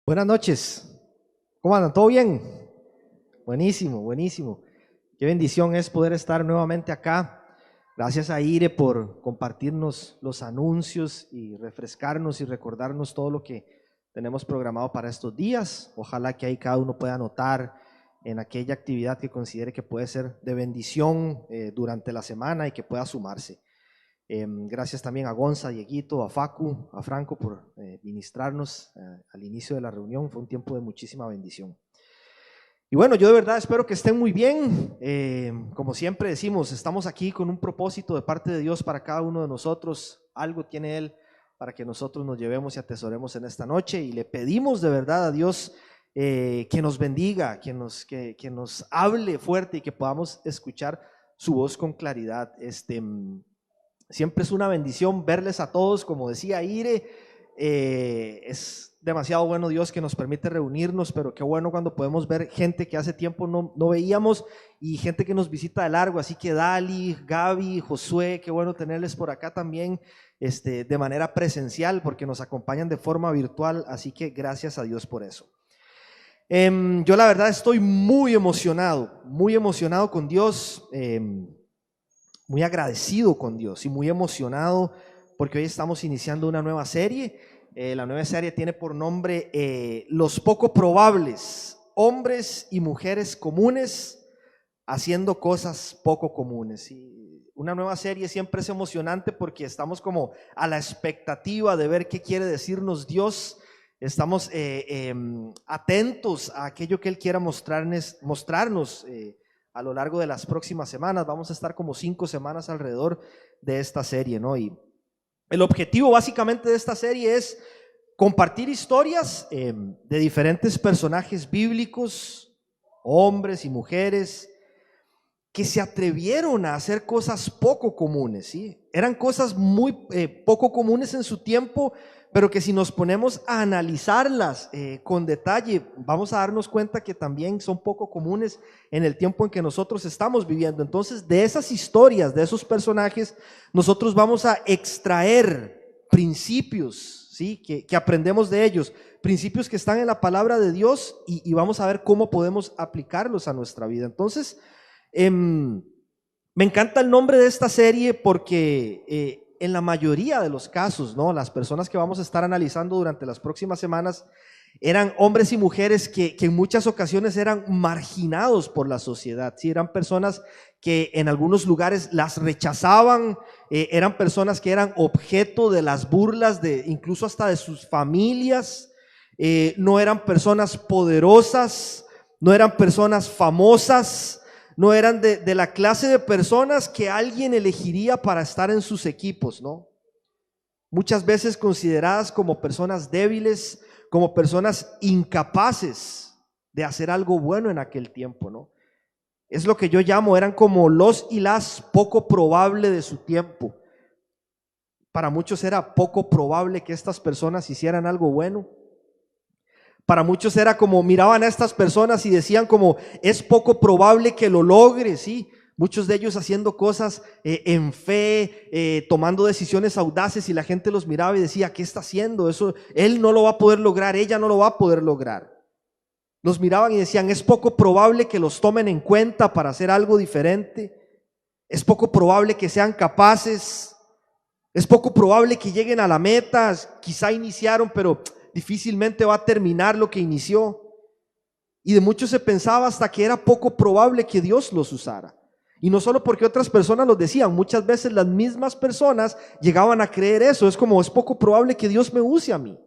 Buenas noches, ¿cómo andan? ¿Todo bien? Buenísimo, buenísimo. Qué bendición es poder estar nuevamente acá. Gracias a Ire por compartirnos los anuncios y refrescarnos y recordarnos todo lo que tenemos programado para estos días. Ojalá que ahí cada uno pueda anotar en aquella actividad que considere que puede ser de bendición durante la semana y que pueda sumarse. Gracias también a Gonza, a Dieguito, a Facu, a Franco por ministrarnos al inicio de la reunión. Fue un tiempo de muchísima bendición. Y bueno, yo de verdad espero que estén muy bien. Como siempre decimos, estamos aquí con un propósito de parte de Dios para cada uno de nosotros. Algo tiene Él para que nosotros nos llevemos y atesoremos en esta noche. Y le pedimos de verdad a Dios que nos bendiga, que nos hable fuerte y que podamos escuchar su voz con claridad. Siempre es una bendición verles a todos, como decía Ire, es demasiado bueno Dios que nos permite reunirnos, pero qué bueno cuando podemos ver gente que hace tiempo no veíamos y gente que nos visita de largo, así que Dali, Gaby, Josué, qué bueno tenerles por acá también de manera presencial porque nos acompañan de forma virtual, así que gracias a Dios por eso. Yo la verdad estoy muy emocionado con Dios, muy agradecido con Dios y muy emocionado porque hoy estamos iniciando una nueva serie. La nueva serie tiene por nombre Los poco probables, hombres y mujeres comunes haciendo cosas poco comunes. Y una nueva serie siempre es emocionante porque estamos como a la expectativa de ver qué quiere decirnos Dios. Estamos atentos a aquello que Él quiera mostrarnos a lo largo de las próximas semanas. Vamos a estar como 5 semanas alrededor de esta serie, ¿no? Y el objetivo básicamente de esta serie es compartir historias de diferentes personajes bíblicos, hombres y mujeres, que se atrevieron a hacer cosas poco comunes, ¿sí? Eran cosas muy poco comunes en su tiempo, pero que si nos ponemos a analizarlas con detalle, vamos a darnos cuenta que también son poco comunes en el tiempo en que nosotros estamos viviendo. Entonces, de esas historias, de esos personajes, nosotros vamos a extraer principios, ¿sí? que aprendemos de ellos, principios que están en la palabra de Dios y vamos a ver cómo podemos aplicarlos a nuestra vida. Entonces, me encanta el nombre de esta serie porque en la mayoría de los casos, ¿no? Las personas que vamos a estar analizando durante las próximas semanas eran hombres y mujeres que en muchas ocasiones eran marginados por la sociedad, ¿sí? Eran personas que en algunos lugares las rechazaban, eran personas que eran objeto de las burlas de incluso hasta de sus familias, no eran personas poderosas, no eran personas famosas, no eran de la clase de personas que alguien elegiría para estar en sus equipos, ¿no? Muchas veces consideradas como personas débiles, como personas incapaces de hacer algo bueno en aquel tiempo, ¿no? Es lo que yo llamo, eran como los y las poco probable de su tiempo. Para muchos era poco probable que estas personas hicieran algo bueno. Para muchos era como miraban a estas personas y decían como es poco probable que lo logre, ¿sí? Muchos de ellos haciendo cosas en fe, tomando decisiones audaces y la gente los miraba y decía, ¿qué está haciendo? Eso, él no lo va a poder lograr, ella no lo va a poder lograr. Los miraban y decían, es poco probable que los tomen en cuenta para hacer algo diferente. Es poco probable que sean capaces. Es poco probable que lleguen a la meta. Quizá iniciaron, pero difícilmente va a terminar lo que inició. Y de muchos se pensaba hasta que era poco probable que Dios los usara. Y no solo porque otras personas los decían, muchas veces las mismas personas llegaban a creer eso. Es como, es poco probable que Dios me use a mí.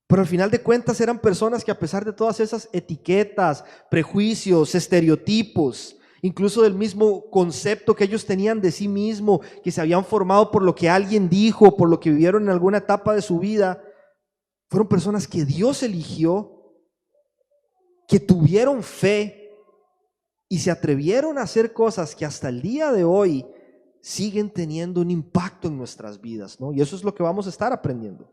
Pero al final de cuentas eran personas que a pesar de todas esas etiquetas, prejuicios, estereotipos, incluso del mismo concepto que ellos tenían de sí mismo, que se habían formado por lo que alguien dijo, por lo que vivieron en alguna etapa de su vida, fueron personas que Dios eligió, que tuvieron fe y se atrevieron a hacer cosas que hasta el día de hoy siguen teniendo un impacto en nuestras vidas, ¿no? Y eso es lo que vamos a estar aprendiendo.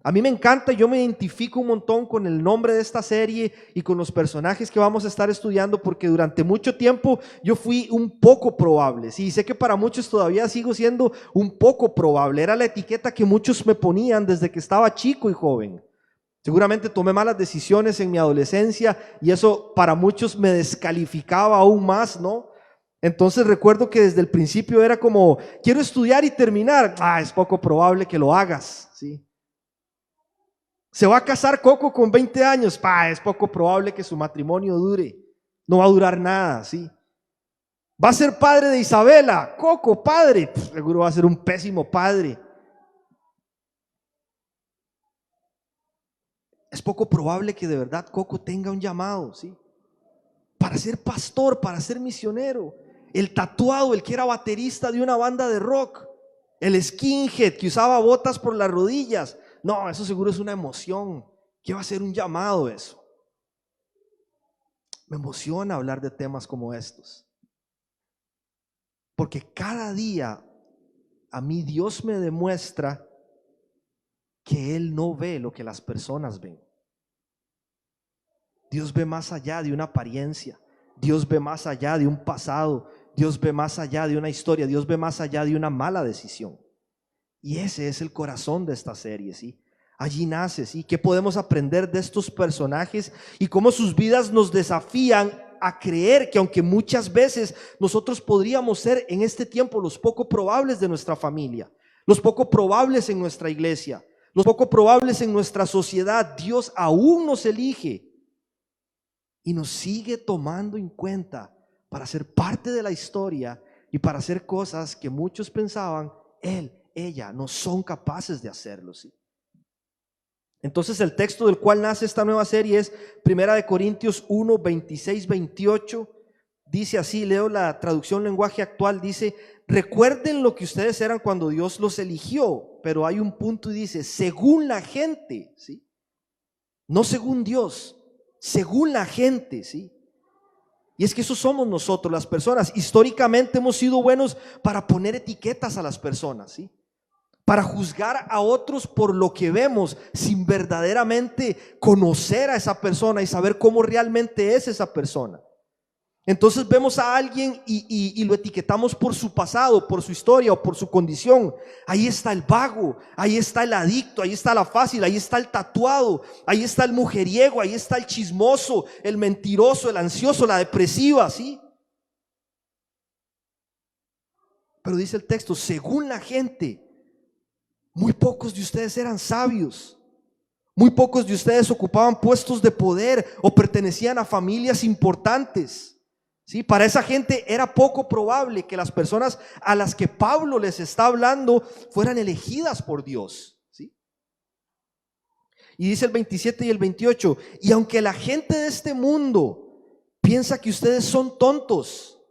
A mí me encanta, yo me identifico un montón con el nombre de esta serie y con los personajes que vamos a estar estudiando, porque durante mucho tiempo yo fui un poco probable. Sí, sé que para muchos todavía sigo siendo un poco probable. Era la etiqueta que muchos me ponían desde que estaba chico y joven. Seguramente tomé malas decisiones en mi adolescencia y eso para muchos me descalificaba aún más, ¿no? Entonces recuerdo que desde el principio era como, quiero estudiar y terminar. Es poco probable que lo hagas, ¿sí? Se va a casar Coco con 20 años. Es poco probable que su matrimonio dure. No va a durar nada, ¿sí? Va a ser padre de Isabela. Coco, padre. Seguro va a ser un pésimo padre. Es poco probable que de verdad Coco tenga un llamado, ¿sí? Para ser pastor, para ser misionero. El tatuado, el que era baterista de una banda de rock. El skinhead que usaba botas por las rodillas. No, eso seguro es una emoción. ¿Qué va a ser un llamado eso? Me emociona hablar de temas como estos. Porque cada día a mí Dios me demuestra que Él no ve lo que las personas ven. Dios ve más allá de una apariencia. Dios ve más allá de un pasado. Dios ve más allá de una historia. Dios ve más allá de una mala decisión. Y ese es el corazón de esta serie, ¿sí? Allí nace, ¿sí? ¿Qué podemos aprender de estos personajes y cómo sus vidas nos desafían a creer que aunque muchas veces nosotros podríamos ser en este tiempo los poco probables de nuestra familia, los poco probables en nuestra iglesia, los poco probables en nuestra sociedad, Dios aún nos elige y nos sigue tomando en cuenta para ser parte de la historia y para hacer cosas que muchos pensaban ella no son capaces de hacerlo, ¿sí? Entonces el texto del cual nace esta nueva serie es 1 Corintios 1, 26, 28. Dice así, leo la traducción lenguaje actual, dice: recuerden lo que ustedes eran cuando Dios los eligió, pero hay un punto y dice, según la gente, ¿sí? No según Dios, según la gente, ¿sí? Y es que eso somos nosotros, las personas. Históricamente hemos sido buenos para poner etiquetas a las personas, ¿sí? Para juzgar a otros por lo que vemos, sin verdaderamente conocer a esa persona y saber cómo realmente es esa persona. Entonces vemos a alguien y lo etiquetamos por su pasado, por su historia o por su condición. Ahí está el vago, ahí está el adicto, ahí está la fácil, ahí está el tatuado, ahí está el mujeriego, ahí está el chismoso, el mentiroso, el ansioso, la depresiva, ¿sí? Pero dice el texto, según la gente, muy pocos de ustedes eran sabios. Muy pocos de ustedes ocupaban puestos de poder o pertenecían a familias importantes, ¿sí? Para esa gente era poco probable que las personas a las que Pablo les está hablando fueran elegidas por Dios, ¿sí? Y dice el 27 y el 28, y aunque la gente de este mundo piensa que ustedes son tontos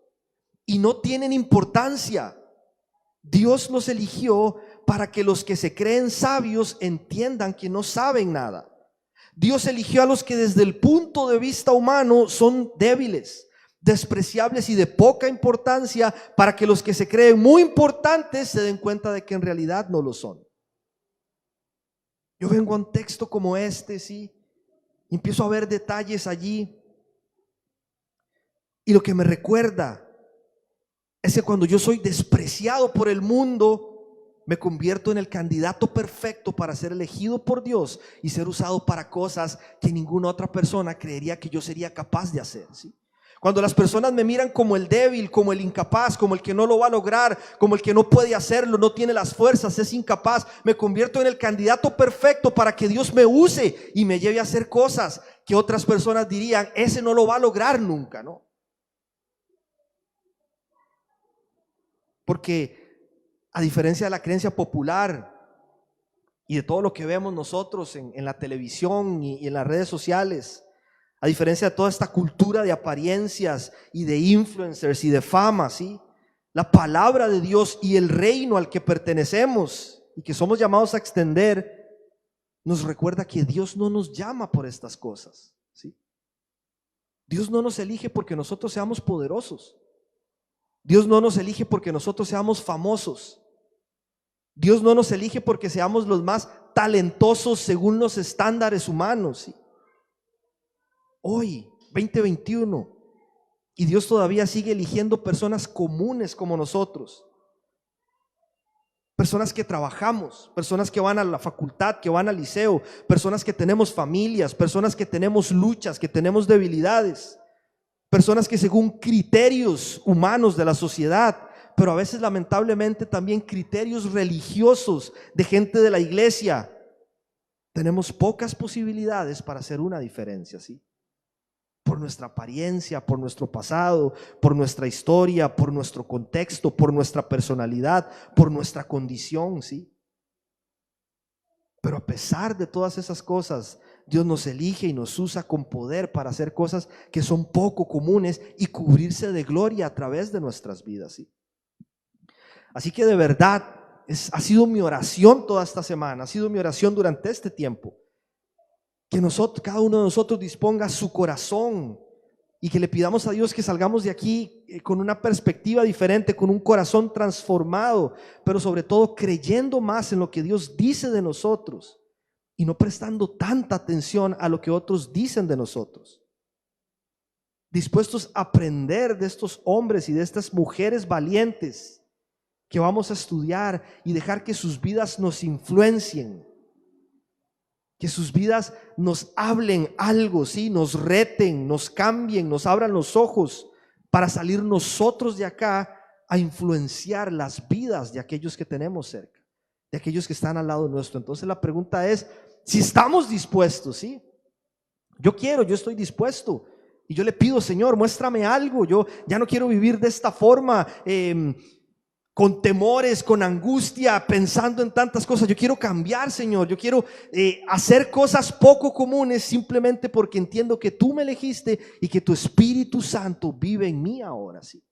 y no tienen importancia, Dios los eligió para que los que se creen sabios entiendan que no saben nada. Dios eligió a los que desde el punto de vista humano son débiles, despreciables y de poca importancia, para que los que se creen muy importantes se den cuenta de que en realidad no lo son. Yo vengo a un texto como este, ¿sí? Y empiezo a ver detalles allí. Y lo que me recuerda es que cuando yo soy despreciado por el mundo, me convierto en el candidato perfecto para ser elegido por Dios y ser usado para cosas que ninguna otra persona creería que yo sería capaz de hacer, ¿sí? Cuando las personas me miran como el débil, como el incapaz, como el que no lo va a lograr, como el que no puede hacerlo, no tiene las fuerzas, es incapaz, me convierto en el candidato perfecto para que Dios me use y me lleve a hacer cosas que otras personas dirían, ese no lo va a lograr nunca, ¿no? Porque a diferencia de la creencia popular y de todo lo que vemos nosotros en la televisión y en las redes sociales, a diferencia de toda esta cultura de apariencias y de influencers y de fama, ¿sí? La palabra de Dios y el reino al que pertenecemos y que somos llamados a extender, nos recuerda que Dios no nos llama por estas cosas, ¿sí? Dios no nos elige porque nosotros seamos poderosos. Dios no nos elige porque nosotros seamos famosos. Dios no nos elige porque seamos los más talentosos según los estándares humanos, ¿sí? Hoy, 2021, y Dios todavía sigue eligiendo personas comunes como nosotros. Personas que trabajamos, personas que van a la facultad, que van al liceo, personas que tenemos familias, personas que tenemos luchas, que tenemos debilidades, personas que según criterios humanos de la sociedad, pero a veces lamentablemente también criterios religiosos de gente de la iglesia, tenemos pocas posibilidades para hacer una diferencia, ¿sí? Por nuestra apariencia, por nuestro pasado, por nuestra historia, por nuestro contexto, por nuestra personalidad, por nuestra condición, ¿sí? Pero a pesar de todas esas cosas, Dios nos elige y nos usa con poder para hacer cosas que son poco comunes y cubrirse de gloria a través de nuestras vidas, ¿sí? Así que de verdad, ha sido mi oración toda esta semana, ha sido mi oración durante este tiempo, que nosotros, cada uno de nosotros disponga su corazón y que le pidamos a Dios que salgamos de aquí con una perspectiva diferente, con un corazón transformado, pero sobre todo creyendo más en lo que Dios dice de nosotros y no prestando tanta atención a lo que otros dicen de nosotros. Dispuestos a aprender de estos hombres y de estas mujeres valientes que vamos a estudiar y dejar que sus vidas nos influencien. Que sus vidas nos hablen algo, ¿sí? Nos reten, nos cambien, nos abran los ojos para salir nosotros de acá a influenciar las vidas de aquellos que tenemos cerca, de aquellos que están al lado nuestro. Entonces la pregunta es si estamos dispuestos, ¿sí? Yo estoy dispuesto y yo le pido, Señor, muéstrame algo. Yo ya no quiero vivir de esta forma, con temores, con angustia, pensando en tantas cosas. Yo quiero cambiar, Señor. Yo quiero hacer cosas poco comunes simplemente porque entiendo que tú me elegiste y que tu Espíritu Santo vive en mí ahora, ¿sí?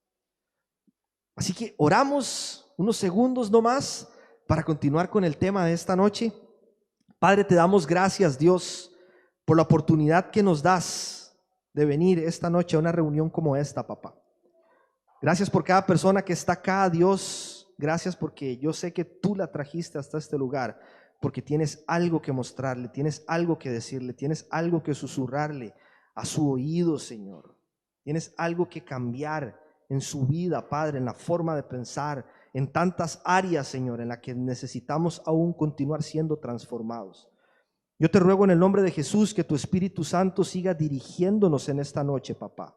Así que oramos unos segundos nomás para continuar con el tema de esta noche. Padre, te damos gracias, Dios, por la oportunidad que nos das de venir esta noche a una reunión como esta, papá. Gracias por cada persona que está acá, Dios. Gracias porque yo sé que tú la trajiste hasta este lugar, porque tienes algo que mostrarle, tienes algo que decirle, tienes algo que susurrarle a su oído, Señor. Tienes algo que cambiar en su vida, Padre, en la forma de pensar, en tantas áreas, Señor, en las que necesitamos aún continuar siendo transformados. Yo te ruego en el nombre de Jesús que tu Espíritu Santo siga dirigiéndonos en esta noche, papá,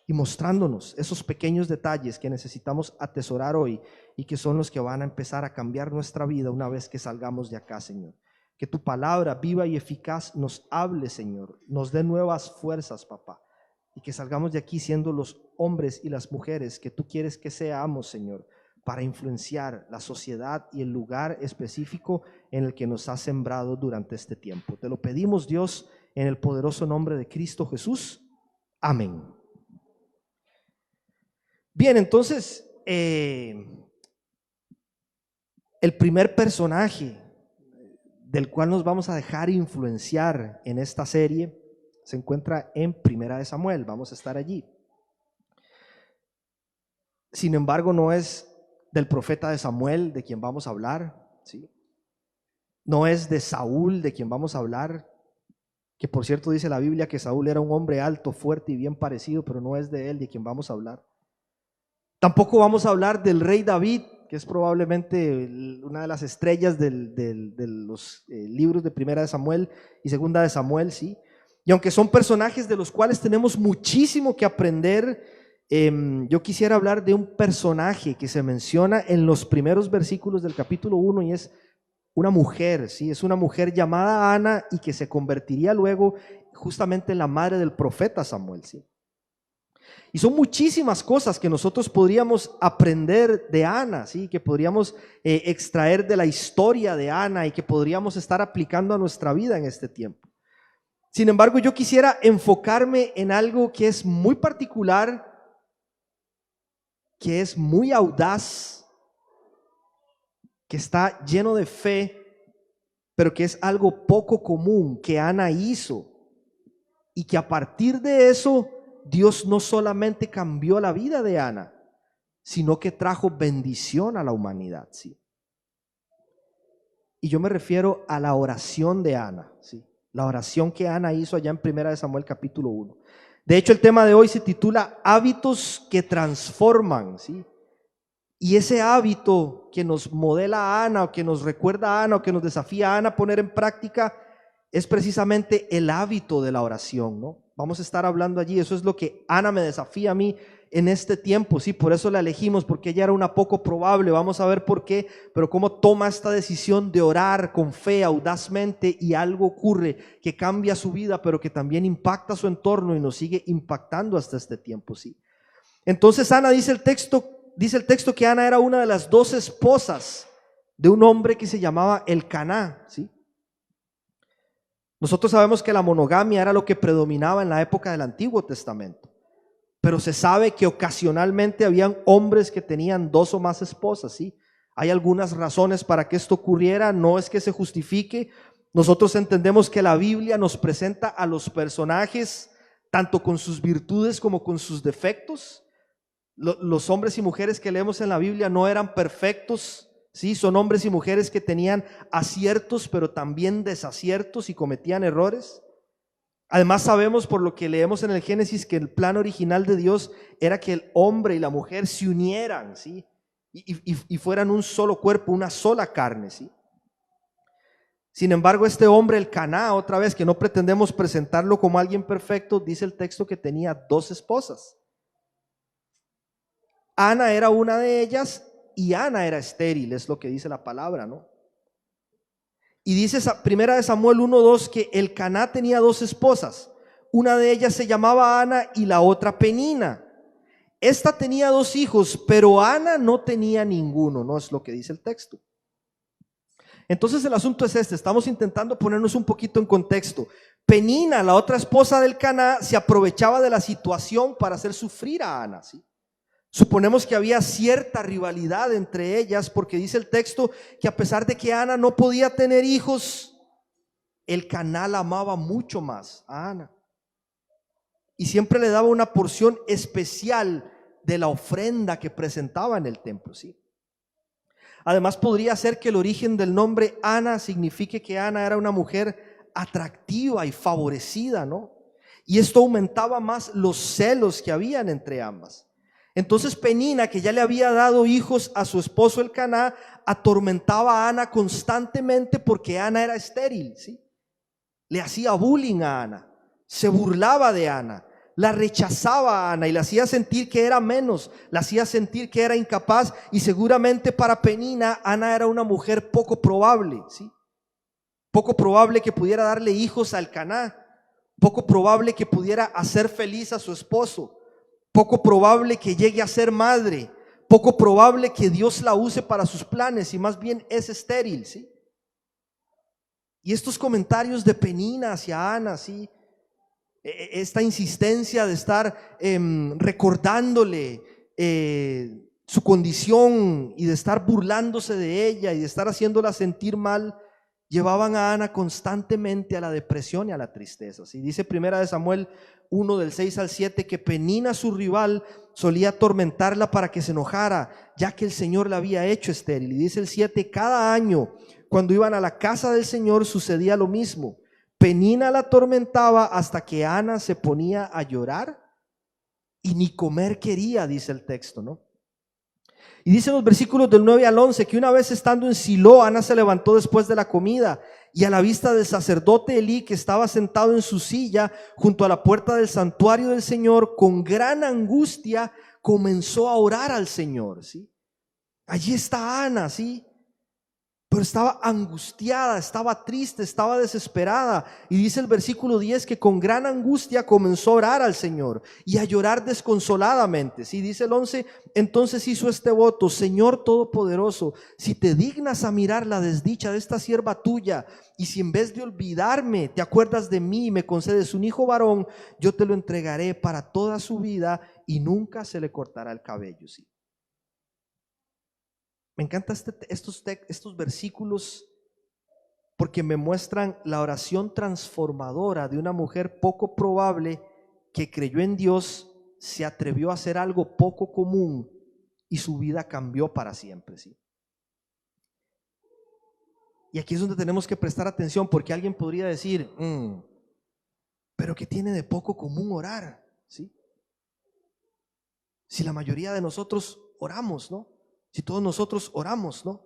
y mostrándonos esos pequeños detalles que necesitamos atesorar hoy y que son los que van a empezar a cambiar nuestra vida una vez que salgamos de acá, Señor. Que tu palabra viva y eficaz nos hable, Señor, nos dé nuevas fuerzas, papá, y que salgamos de aquí siendo los hombres y las mujeres que tú quieres que seamos, Señor, para influenciar la sociedad y el lugar específico en el que nos has sembrado durante este tiempo. Te lo pedimos, Dios, en el poderoso nombre de Cristo Jesús. Amén. Bien, entonces, el primer personaje del cual nos vamos a dejar influenciar en esta serie se encuentra en Primera de Samuel. Vamos a estar allí. Sin embargo, no es del profeta de Samuel de quien vamos a hablar, ¿sí? No es de Saúl de quien vamos a hablar, que por cierto dice la Biblia que Saúl era un hombre alto, fuerte y bien parecido, pero no es de él de quien vamos a hablar. Tampoco vamos a hablar del rey David, que es probablemente una de las estrellas de los libros de Primera de Samuel y Segunda de Samuel, ¿sí? Y aunque son personajes de los cuales tenemos muchísimo que aprender, yo quisiera hablar de un personaje que se menciona en los primeros versículos del capítulo 1 y es una mujer, ¿sí? Es una mujer llamada Ana y que se convertiría luego justamente en la madre del profeta Samuel, ¿sí? Y son muchísimas cosas que nosotros podríamos aprender de Ana, ¿sí? Que podríamos extraer de la historia de Ana y que podríamos estar aplicando a nuestra vida en este tiempo. Sin embargo, yo quisiera enfocarme en algo que es muy particular, que es muy audaz, que está lleno de fe, pero que es algo poco común que Ana hizo y que a partir de eso Dios no solamente cambió la vida de Ana, sino que trajo bendición a la humanidad, ¿sí? Y yo me refiero a la oración de Ana, ¿sí? La oración que Ana hizo allá en 1 Samuel capítulo 1. De hecho, el tema de hoy se titula Hábitos que transforman, ¿sí? Y ese hábito que nos modela a Ana, o que nos recuerda a Ana, o que nos desafía a Ana a poner en práctica, es precisamente el hábito de la oración, ¿no? Vamos a estar hablando allí. Eso es lo que Ana me desafía a mí en este tiempo, sí, por eso la elegimos, porque ella era una poco probable. Vamos a ver por qué, pero cómo toma esta decisión de orar con fe, audazmente, y algo ocurre que cambia su vida, pero que también impacta su entorno y nos sigue impactando hasta este tiempo, sí. Entonces Ana dice el texto que Ana era una de las 2 esposas de un hombre que se llamaba Elcaná, ¿sí? Nosotros sabemos que la monogamia era lo que predominaba en la época del Antiguo Testamento, pero se sabe que ocasionalmente habían hombres que tenían 2 o más esposas, ¿sí? Hay algunas razones para que esto ocurriera, no es que se justifique. Nosotros entendemos que la Biblia nos presenta a los personajes tanto con sus virtudes como con sus defectos. Los hombres y mujeres que leemos en la Biblia no eran perfectos, ¿sí? Son hombres y mujeres que tenían aciertos, pero también desaciertos y cometían errores. Además sabemos por lo que leemos en el Génesis que el plan original de Dios era que el hombre y la mujer se unieran, ¿sí? Y fueran un solo cuerpo, una sola carne, ¿sí? Sin embargo, este hombre, Elcaná, otra vez, que no pretendemos presentarlo como alguien perfecto, dice el texto que tenía 2 esposas. Ana era una de ellas y Ana era estéril, es lo que dice la palabra, ¿no? Y dice 1 Samuel 1:2 que Elcaná tenía 2 esposas. Una de ellas se llamaba Ana y la otra Penina. Esta tenía 2 hijos, pero Ana no tenía ninguno, no es lo que dice el texto. Entonces el asunto es este, estamos intentando ponernos un poquito en contexto. Penina, la otra esposa de Elcaná, se aprovechaba de la situación para hacer sufrir a Ana, ¿sí? Suponemos que había cierta rivalidad entre ellas, porque dice el texto que a pesar de que Ana no podía tener hijos, Elcaná la amaba mucho más a Ana y siempre le daba una porción especial de la ofrenda que presentaba en el templo, ¿sí? Además podría ser que el origen del nombre Ana signifique que Ana era una mujer atractiva y favorecida, ¿no? Y esto aumentaba más los celos que habían entre ambas. Entonces Penina, que ya le había dado hijos a su esposo Elcaná, atormentaba a Ana constantemente porque Ana era estéril, ¿sí? Le hacía bullying a Ana, se burlaba de Ana, la rechazaba a Ana y la hacía sentir que era menos, la hacía sentir que era incapaz. Y seguramente para Penina, Ana era una mujer poco probable, ¿sí? Poco probable que pudiera darle hijos a Elcaná, poco probable que pudiera hacer feliz a su esposo, poco probable que llegue a ser madre, poco probable que Dios la use para sus planes, y más bien es estéril, ¿sí? Y estos comentarios de Penina hacia Ana, ¿sí? Esta insistencia de estar recordándole su condición y de estar burlándose de ella y de estar haciéndola sentir mal, llevaban a Ana constantemente a la depresión y a la tristeza, ¿sí? Dice 1 Samuel 1 del 6 al 7 que Penina, su rival, solía atormentarla para que se enojara, ya que el Señor la había hecho estéril. Y dice el 7, cada año cuando iban a la casa del Señor sucedía lo mismo. Penina la atormentaba hasta que Ana se ponía a llorar y ni comer quería, dice el texto, ¿no? Y dice en los versículos del 9 al 11 que una vez estando en Silo, Ana se levantó después de la comida y a la vista del sacerdote Elí, que estaba sentado en su silla junto a la puerta del santuario del Señor, con gran angustia comenzó a orar al Señor, ¿sí? Allí está Ana, ¿sí? Pero estaba angustiada, estaba triste, estaba desesperada. Y dice el versículo 10 que con gran angustia comenzó a orar al Señor y a llorar desconsoladamente. Sí, dice el 11, entonces hizo este voto: Señor Todopoderoso, si te dignas a mirar la desdicha de esta sierva tuya, y si en vez de olvidarme te acuerdas de mí y me concedes un hijo varón, yo te lo entregaré para toda su vida y nunca se le cortará el cabello. Sí. Me encantan estos versículos porque me muestran la oración transformadora de una mujer poco probable que creyó en Dios, se atrevió a hacer algo poco común y su vida cambió para siempre, ¿sí? Y aquí es donde tenemos que prestar atención, porque alguien podría decir, pero ¿qué tiene de poco común orar? ¿Sí? Si la mayoría de nosotros oramos, ¿no? Si todos nosotros oramos, ¿no?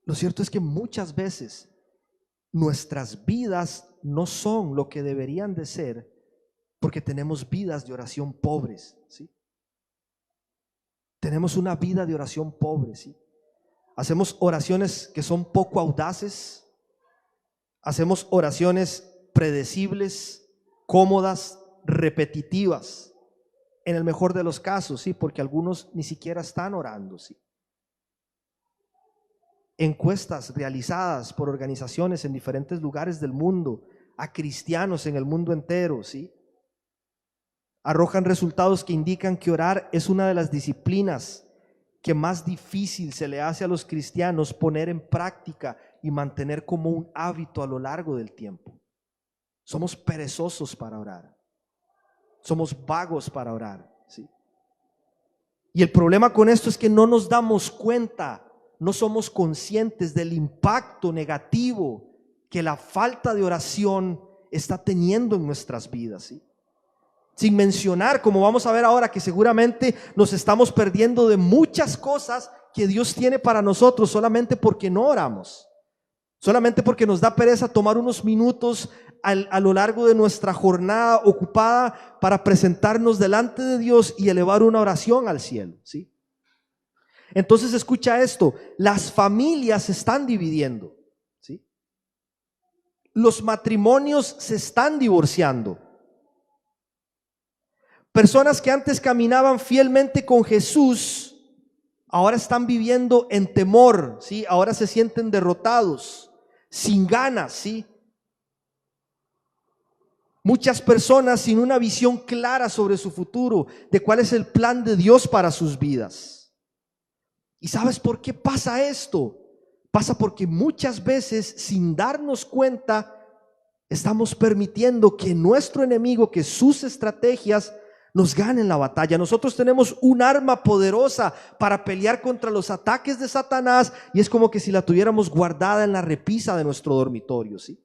Lo cierto es que muchas veces nuestras vidas no son lo que deberían de ser porque tenemos vidas de oración pobres, ¿sí? Tenemos una vida de oración pobre, ¿sí? Hacemos oraciones que son poco audaces, hacemos oraciones predecibles, cómodas, repetitivas, en el mejor de los casos, ¿sí? Porque algunos ni siquiera están orando, ¿sí? Encuestas realizadas por organizaciones en diferentes lugares del mundo a cristianos en el mundo entero, ¿sí? Arrojan resultados que indican que orar es una de las disciplinas que más difícil se le hace a los cristianos poner en práctica y mantener como un hábito a lo largo del tiempo. Somos perezosos para orar, somos vagos para orar, ¿sí? Y el problema con esto es que no nos damos cuenta, no somos conscientes del impacto negativo que la falta de oración está teniendo en nuestras vidas, ¿sí? Sin mencionar, como vamos a ver ahora, que seguramente nos estamos perdiendo de muchas cosas que Dios tiene para nosotros solamente porque no oramos, solamente porque nos da pereza tomar unos minutos a lo largo de nuestra jornada ocupada para presentarnos delante de Dios y elevar una oración al cielo, ¿sí? Entonces escucha esto, las familias se están dividiendo, ¿sí? Los matrimonios se están divorciando. Personas que antes caminaban fielmente con Jesús, ahora están viviendo en temor, ¿sí? Ahora se sienten derrotados, sin ganas, ¿sí? Muchas personas sin una visión clara sobre su futuro, de cuál es el plan de Dios para sus vidas. ¿Y sabes por qué pasa esto? Pasa porque muchas veces, sin darnos cuenta, estamos permitiendo que nuestro enemigo, que sus estrategias nos ganen la batalla. Nosotros tenemos un arma poderosa para pelear contra los ataques de Satanás, y es como que si la tuviéramos guardada en la repisa de nuestro dormitorio, ¿sí?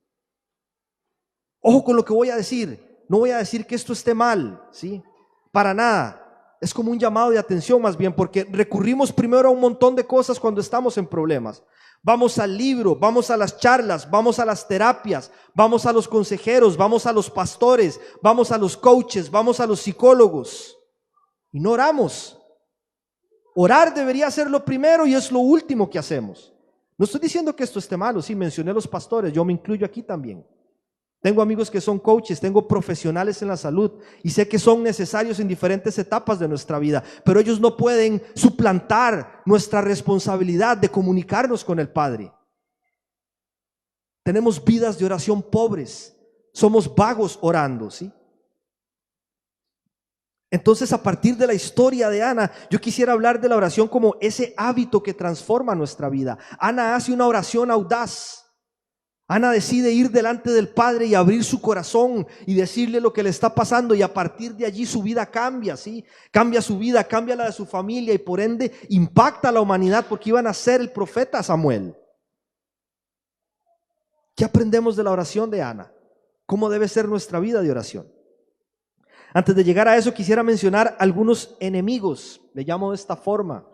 Ojo con lo que voy a decir. No voy a decir que esto esté mal, ¿sí? Para nada. Es como un llamado de atención más bien, porque recurrimos primero a un montón de cosas cuando estamos en problemas. Vamos al libro, vamos a las charlas, vamos a las terapias, vamos a los consejeros, vamos a los pastores, vamos a los coaches, vamos a los psicólogos y no oramos. Orar debería ser lo primero y es lo último que hacemos. No estoy diciendo que esto esté malo, sí, mencioné a los pastores, yo me incluyo aquí también. Tengo amigos que son coaches, tengo profesionales en la salud y sé que son necesarios en diferentes etapas de nuestra vida, pero ellos no pueden suplantar nuestra responsabilidad de comunicarnos con el Padre. Tenemos vidas de oración pobres, somos vagos orando, ¿sí? Entonces, a partir de la historia de Ana, yo quisiera hablar de la oración como ese hábito que transforma nuestra vida. Ana hace una oración audaz. Ana decide ir delante del Padre y abrir su corazón y decirle lo que le está pasando, y a partir de allí su vida cambia, ¿sí? Cambia su vida, cambia la de su familia y por ende impacta a la humanidad, porque iban a ser el profeta Samuel. ¿Qué aprendemos de la oración de Ana? ¿Cómo debe ser nuestra vida de oración? Antes de llegar a eso, quisiera mencionar algunos enemigos, le llamo de esta forma,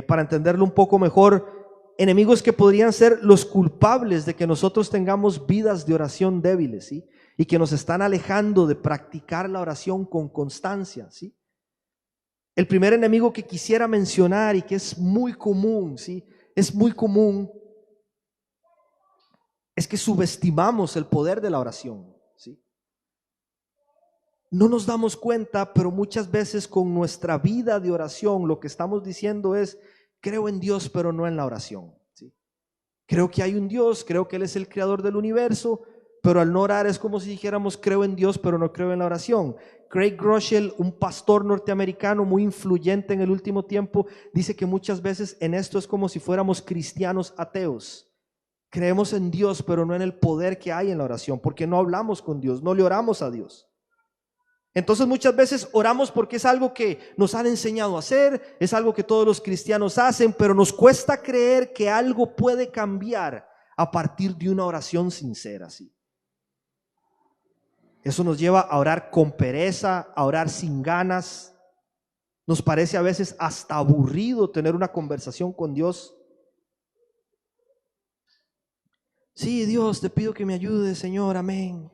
para entenderlo un poco mejor. Enemigos que podrían ser los culpables de que nosotros tengamos vidas de oración débiles, ¿sí? Y que nos están alejando de practicar la oración con constancia, ¿sí? El primer enemigo que quisiera mencionar y que es muy común, ¿sí? Es muy común, es que subestimamos el poder de la oración, ¿sí? No nos damos cuenta, pero muchas veces con nuestra vida de oración lo que estamos diciendo es: creo en Dios, pero no en la oración, ¿sí? Creo que hay un Dios, creo que Él es el creador del universo, pero al no orar es como si dijéramos: creo en Dios, pero no creo en la oración. Craig Groeschel, un pastor norteamericano muy influyente en el último tiempo, dice que muchas veces en esto es como si fuéramos cristianos ateos. Creemos en Dios, pero no en el poder que hay en la oración, porque no hablamos con Dios, no le oramos a Dios. Entonces muchas veces oramos porque es algo que nos han enseñado a hacer, es algo que todos los cristianos hacen, pero nos cuesta creer que algo puede cambiar a partir de una oración sincera, ¿sí? Eso nos lleva a orar con pereza, a orar sin ganas. Nos parece a veces hasta aburrido tener una conversación con Dios. Sí, Dios, te pido que me ayudes, Señor, amén.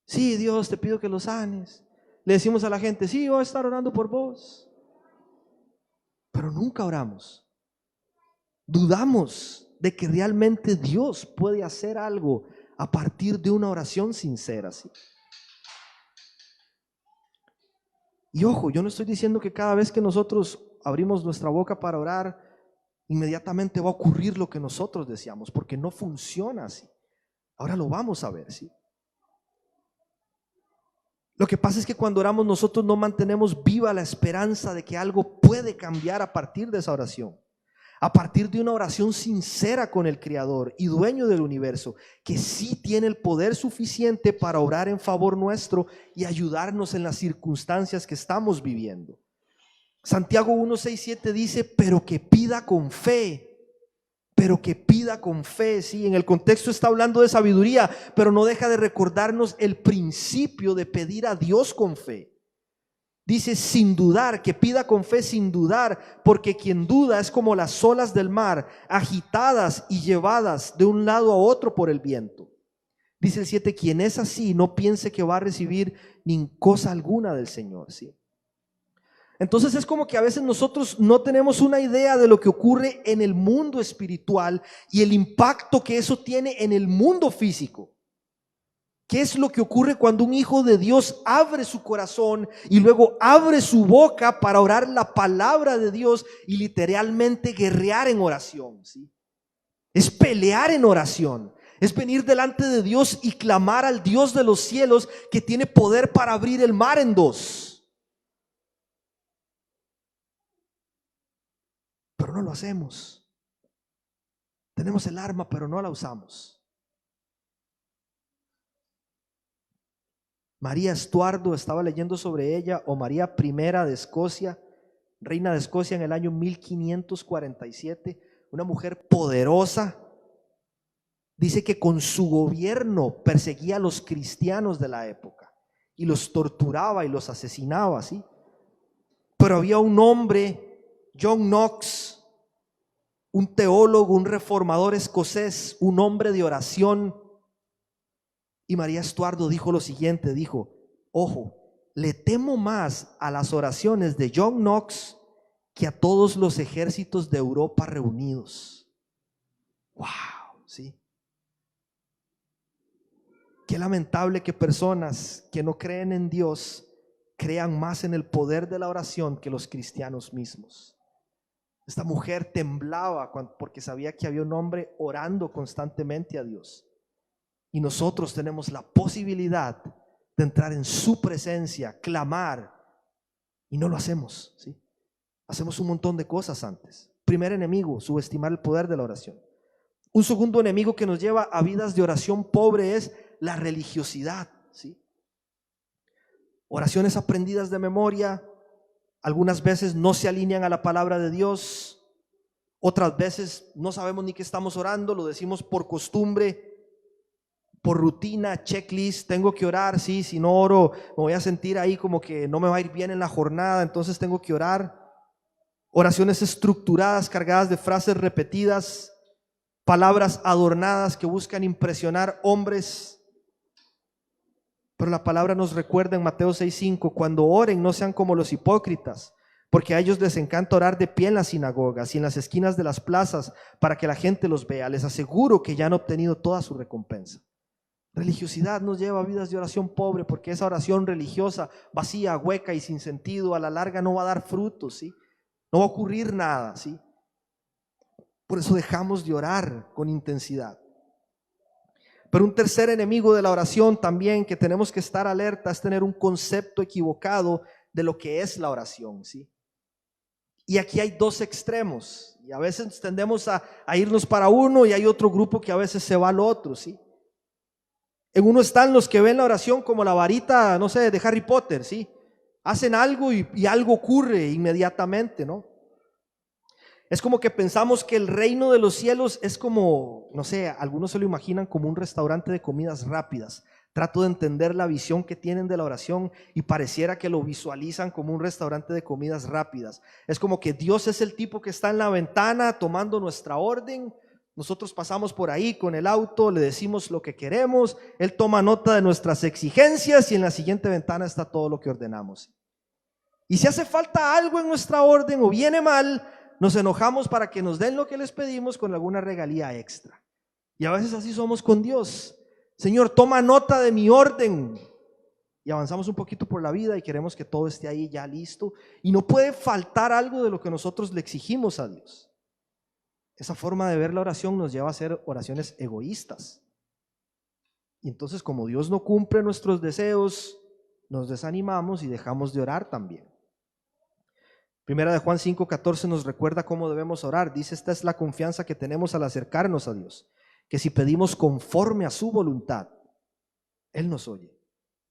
Sí, Dios, te pido que lo sanes. Le decimos a la gente, sí, voy a estar orando por vos. Pero nunca oramos. Dudamos de que realmente Dios puede hacer algo a partir de una oración sincera, ¿sí? Y ojo, yo no estoy diciendo que cada vez que nosotros abrimos nuestra boca para orar, inmediatamente va a ocurrir lo que nosotros deseamos, porque no funciona así. Ahora lo vamos a ver, ¿sí? Lo que pasa es que cuando oramos nosotros no mantenemos viva la esperanza de que algo puede cambiar a partir de esa oración, a partir de una oración sincera con el Creador y dueño del universo, que sí tiene el poder suficiente para obrar en favor nuestro y ayudarnos en las circunstancias que estamos viviendo. Santiago 1, 6, 7 dice, pero que pida con fe. Pero que pida con fe, sí, en el contexto está hablando de sabiduría, pero no deja de recordarnos el principio de pedir a Dios con fe. Dice sin dudar, que pida con fe sin dudar, porque quien duda es como las olas del mar, agitadas y llevadas de un lado a otro por el viento. Dice el 7, quien es así no piense que va a recibir ni cosa alguna del Señor, sí. Entonces es como que a veces nosotros no tenemos una idea de lo que ocurre en el mundo espiritual y el impacto que eso tiene en el mundo físico. ¿Qué es lo que ocurre cuando un hijo de Dios abre su corazón y luego abre su boca para orar la palabra de Dios y literalmente guerrear en oración, ¿sí? Es pelear en oración, es venir delante de Dios y clamar al Dios de los cielos que tiene poder para abrir el mar en dos. Pero no lo hacemos. Tenemos el arma, pero no la usamos. María Estuardo, estaba leyendo sobre ella, o María I de Escocia, reina de Escocia en el año 1547, una mujer poderosa. Dice que con su gobierno perseguía a los cristianos de la época y los torturaba y los asesinaba, ¿sí? Pero había un hombre, John Knox, un teólogo, un reformador escocés, un hombre de oración. Y María Estuardo dijo lo siguiente, dijo, ojo, le temo más a las oraciones de John Knox que a todos los ejércitos de Europa reunidos. Wow, ¿sí? Qué lamentable que personas que no creen en Dios crean más en el poder de la oración que los cristianos mismos. Esta mujer temblaba porque sabía que había un hombre orando constantemente a Dios. Y nosotros tenemos la posibilidad de entrar en su presencia, clamar, y no lo hacemos, ¿sí? Hacemos un montón de cosas antes. Primer enemigo, subestimar el poder de la oración. Un segundo enemigo que nos lleva a vidas de oración pobre es la religiosidad, ¿sí? Oraciones aprendidas de memoria, algunas veces no se alinean a la palabra de Dios, otras veces no sabemos ni qué estamos orando, lo decimos por costumbre, por rutina, checklist, tengo que orar, sí, si no oro me voy a sentir ahí como que no me va a ir bien en la jornada, entonces tengo que orar. Oraciones estructuradas, cargadas de frases repetidas, palabras adornadas que buscan impresionar hombres. Pero la palabra nos recuerda en Mateo 6:5, cuando oren no sean como los hipócritas, porque a ellos les encanta orar de pie en las sinagogas y en las esquinas de las plazas para que la gente los vea. Les aseguro que ya han obtenido toda su recompensa. Religiosidad nos lleva a vidas de oración pobre, porque esa oración religiosa, vacía, hueca y sin sentido, a la larga no va a dar frutos, ¿sí? No va a ocurrir nada, ¿sí? Por eso dejamos de orar con intensidad. Pero un tercer enemigo de la oración también que tenemos que estar alerta es tener un concepto equivocado de lo que es la oración, ¿sí? Y aquí hay dos extremos y a veces tendemos a irnos para uno y hay otro grupo que a veces se va al otro, ¿sí? En uno están los que ven la oración como la varita, no sé, de Harry Potter, ¿sí? Hacen algo y algo ocurre inmediatamente, ¿no? Es como que pensamos que el reino de los cielos es como, no sé, algunos se lo imaginan como un restaurante de comidas rápidas. Trato de entender la visión que tienen de la oración y pareciera que lo visualizan como un restaurante de comidas rápidas. Es como que Dios es el tipo que está en la ventana tomando nuestra orden. Nosotros pasamos por ahí con el auto, le decimos lo que queremos, Él toma nota de nuestras exigencias y en la siguiente ventana está todo lo que ordenamos. Y si hace falta algo en nuestra orden o viene mal, nos enojamos para que nos den lo que les pedimos con alguna regalía extra. Y a veces así somos con Dios. Señor, toma nota de mi orden. Y avanzamos un poquito por la vida y queremos que todo esté ahí ya listo. Y no puede faltar algo de lo que nosotros le exigimos a Dios. Esa forma de ver la oración nos lleva a hacer oraciones egoístas. Y entonces, como Dios no cumple nuestros deseos, nos desanimamos y dejamos de orar también. Primera de Juan 5:14 nos recuerda cómo debemos orar. Dice, esta es la confianza que tenemos al acercarnos a Dios, que si pedimos conforme a su voluntad, Él nos oye.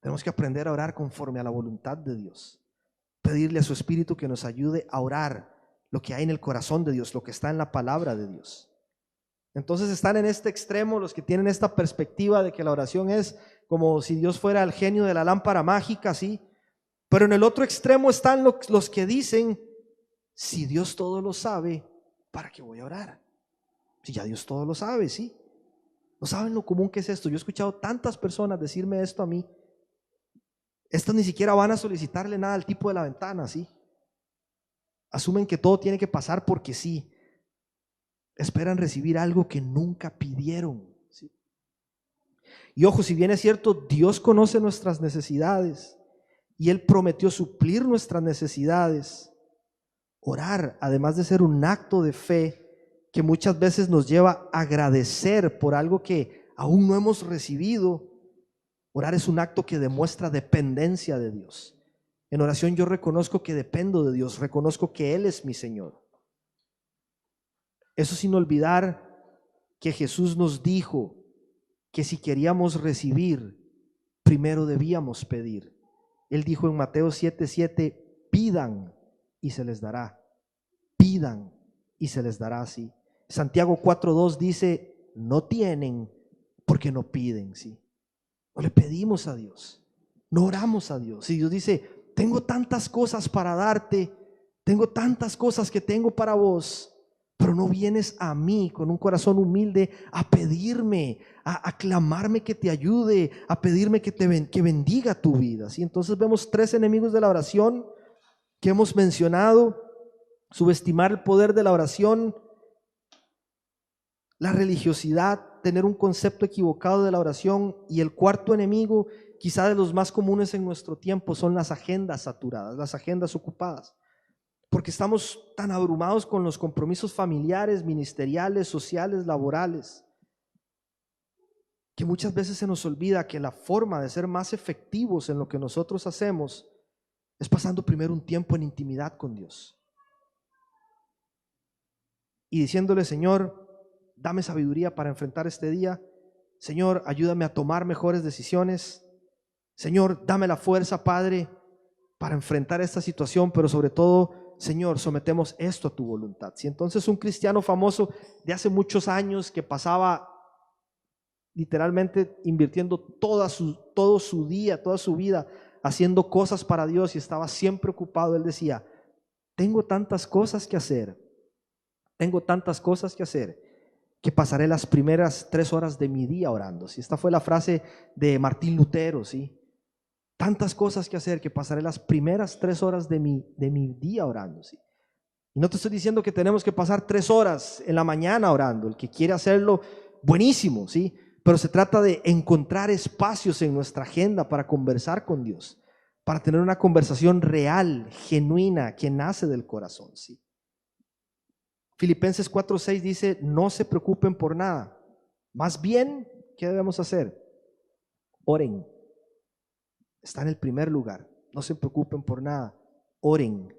Tenemos que aprender a orar conforme a la voluntad de Dios. Pedirle a su Espíritu que nos ayude a orar lo que hay en el corazón de Dios, lo que está en la palabra de Dios. Entonces están en este extremo los que tienen esta perspectiva de que la oración es como si Dios fuera el genio de la lámpara mágica, ¿sí? Pero en el otro extremo están los que dicen, si Dios todo lo sabe, ¿para qué voy a orar? Si ya Dios todo lo sabe, ¿sí? ¿No saben lo común que es esto? Yo he escuchado tantas personas decirme esto a mí. Estas ni siquiera van a solicitarle nada al tipo de la ventana, ¿sí? Asumen que todo tiene que pasar porque sí. Esperan recibir algo que nunca pidieron, ¿sí? Y ojo, si bien es cierto, Dios conoce nuestras necesidades y Él prometió suplir nuestras necesidades, orar, además de ser un acto de fe que muchas veces nos lleva a agradecer por algo que aún no hemos recibido, orar es un acto que demuestra dependencia de Dios. En oración yo reconozco que dependo de Dios, reconozco que Él es mi Señor. Eso sin olvidar que Jesús nos dijo que si queríamos recibir, primero debíamos pedir. Él dijo en Mateo 7:7, pidan y se les dará. Pidan y se les dará, sí. Santiago 4:2 dice, no tienen porque no piden, sí. No le pedimos a Dios, no oramos a Dios. Y Dios dice, tengo tantas cosas para darte, tengo tantas cosas que tengo para vos, pero no vienes a mí con un corazón humilde a pedirme, a clamarme que te ayude, a pedirme que bendiga tu vida, ¿sí? Entonces vemos tres enemigos de la oración que hemos mencionado: subestimar el poder de la oración, la religiosidad, tener un concepto equivocado de la oración, y el cuarto enemigo, quizá de los más comunes en nuestro tiempo, son las agendas saturadas, las agendas ocupadas, porque estamos tan abrumados con los compromisos familiares, ministeriales, sociales, laborales, que muchas veces se nos olvida que la forma de ser más efectivos en lo que nosotros hacemos es pasando primero un tiempo en intimidad con Dios y diciéndole, Señor, dame sabiduría para enfrentar este día. Señor, ayúdame a tomar mejores decisiones. Señor, dame la fuerza, Padre, para enfrentar esta situación, pero sobre todo, Señor, sometemos esto a tu voluntad. Si entonces un cristiano famoso de hace muchos años que pasaba literalmente invirtiendo todo su día, toda su vida haciendo cosas para Dios y estaba siempre ocupado, él decía, tengo tantas cosas que hacer, que pasaré las primeras 3 horas de mi día orando. ¿Sí? Esta fue la frase de Martín Lutero, ¿sí? Tantas cosas que hacer que pasaré las primeras 3 horas de mi día orando, ¿sí? Y no te estoy diciendo que tenemos que pasar 3 horas en la mañana orando. El que quiere hacerlo, buenísimo, ¿sí? Pero se trata de encontrar espacios en nuestra agenda para conversar con Dios, para tener una conversación real, genuina, que nace del corazón, ¿sí? Filipenses 4:6 dice, no se preocupen por nada. Más bien, ¿qué debemos hacer? Oren. Está en el primer lugar. No se preocupen por nada. Oren.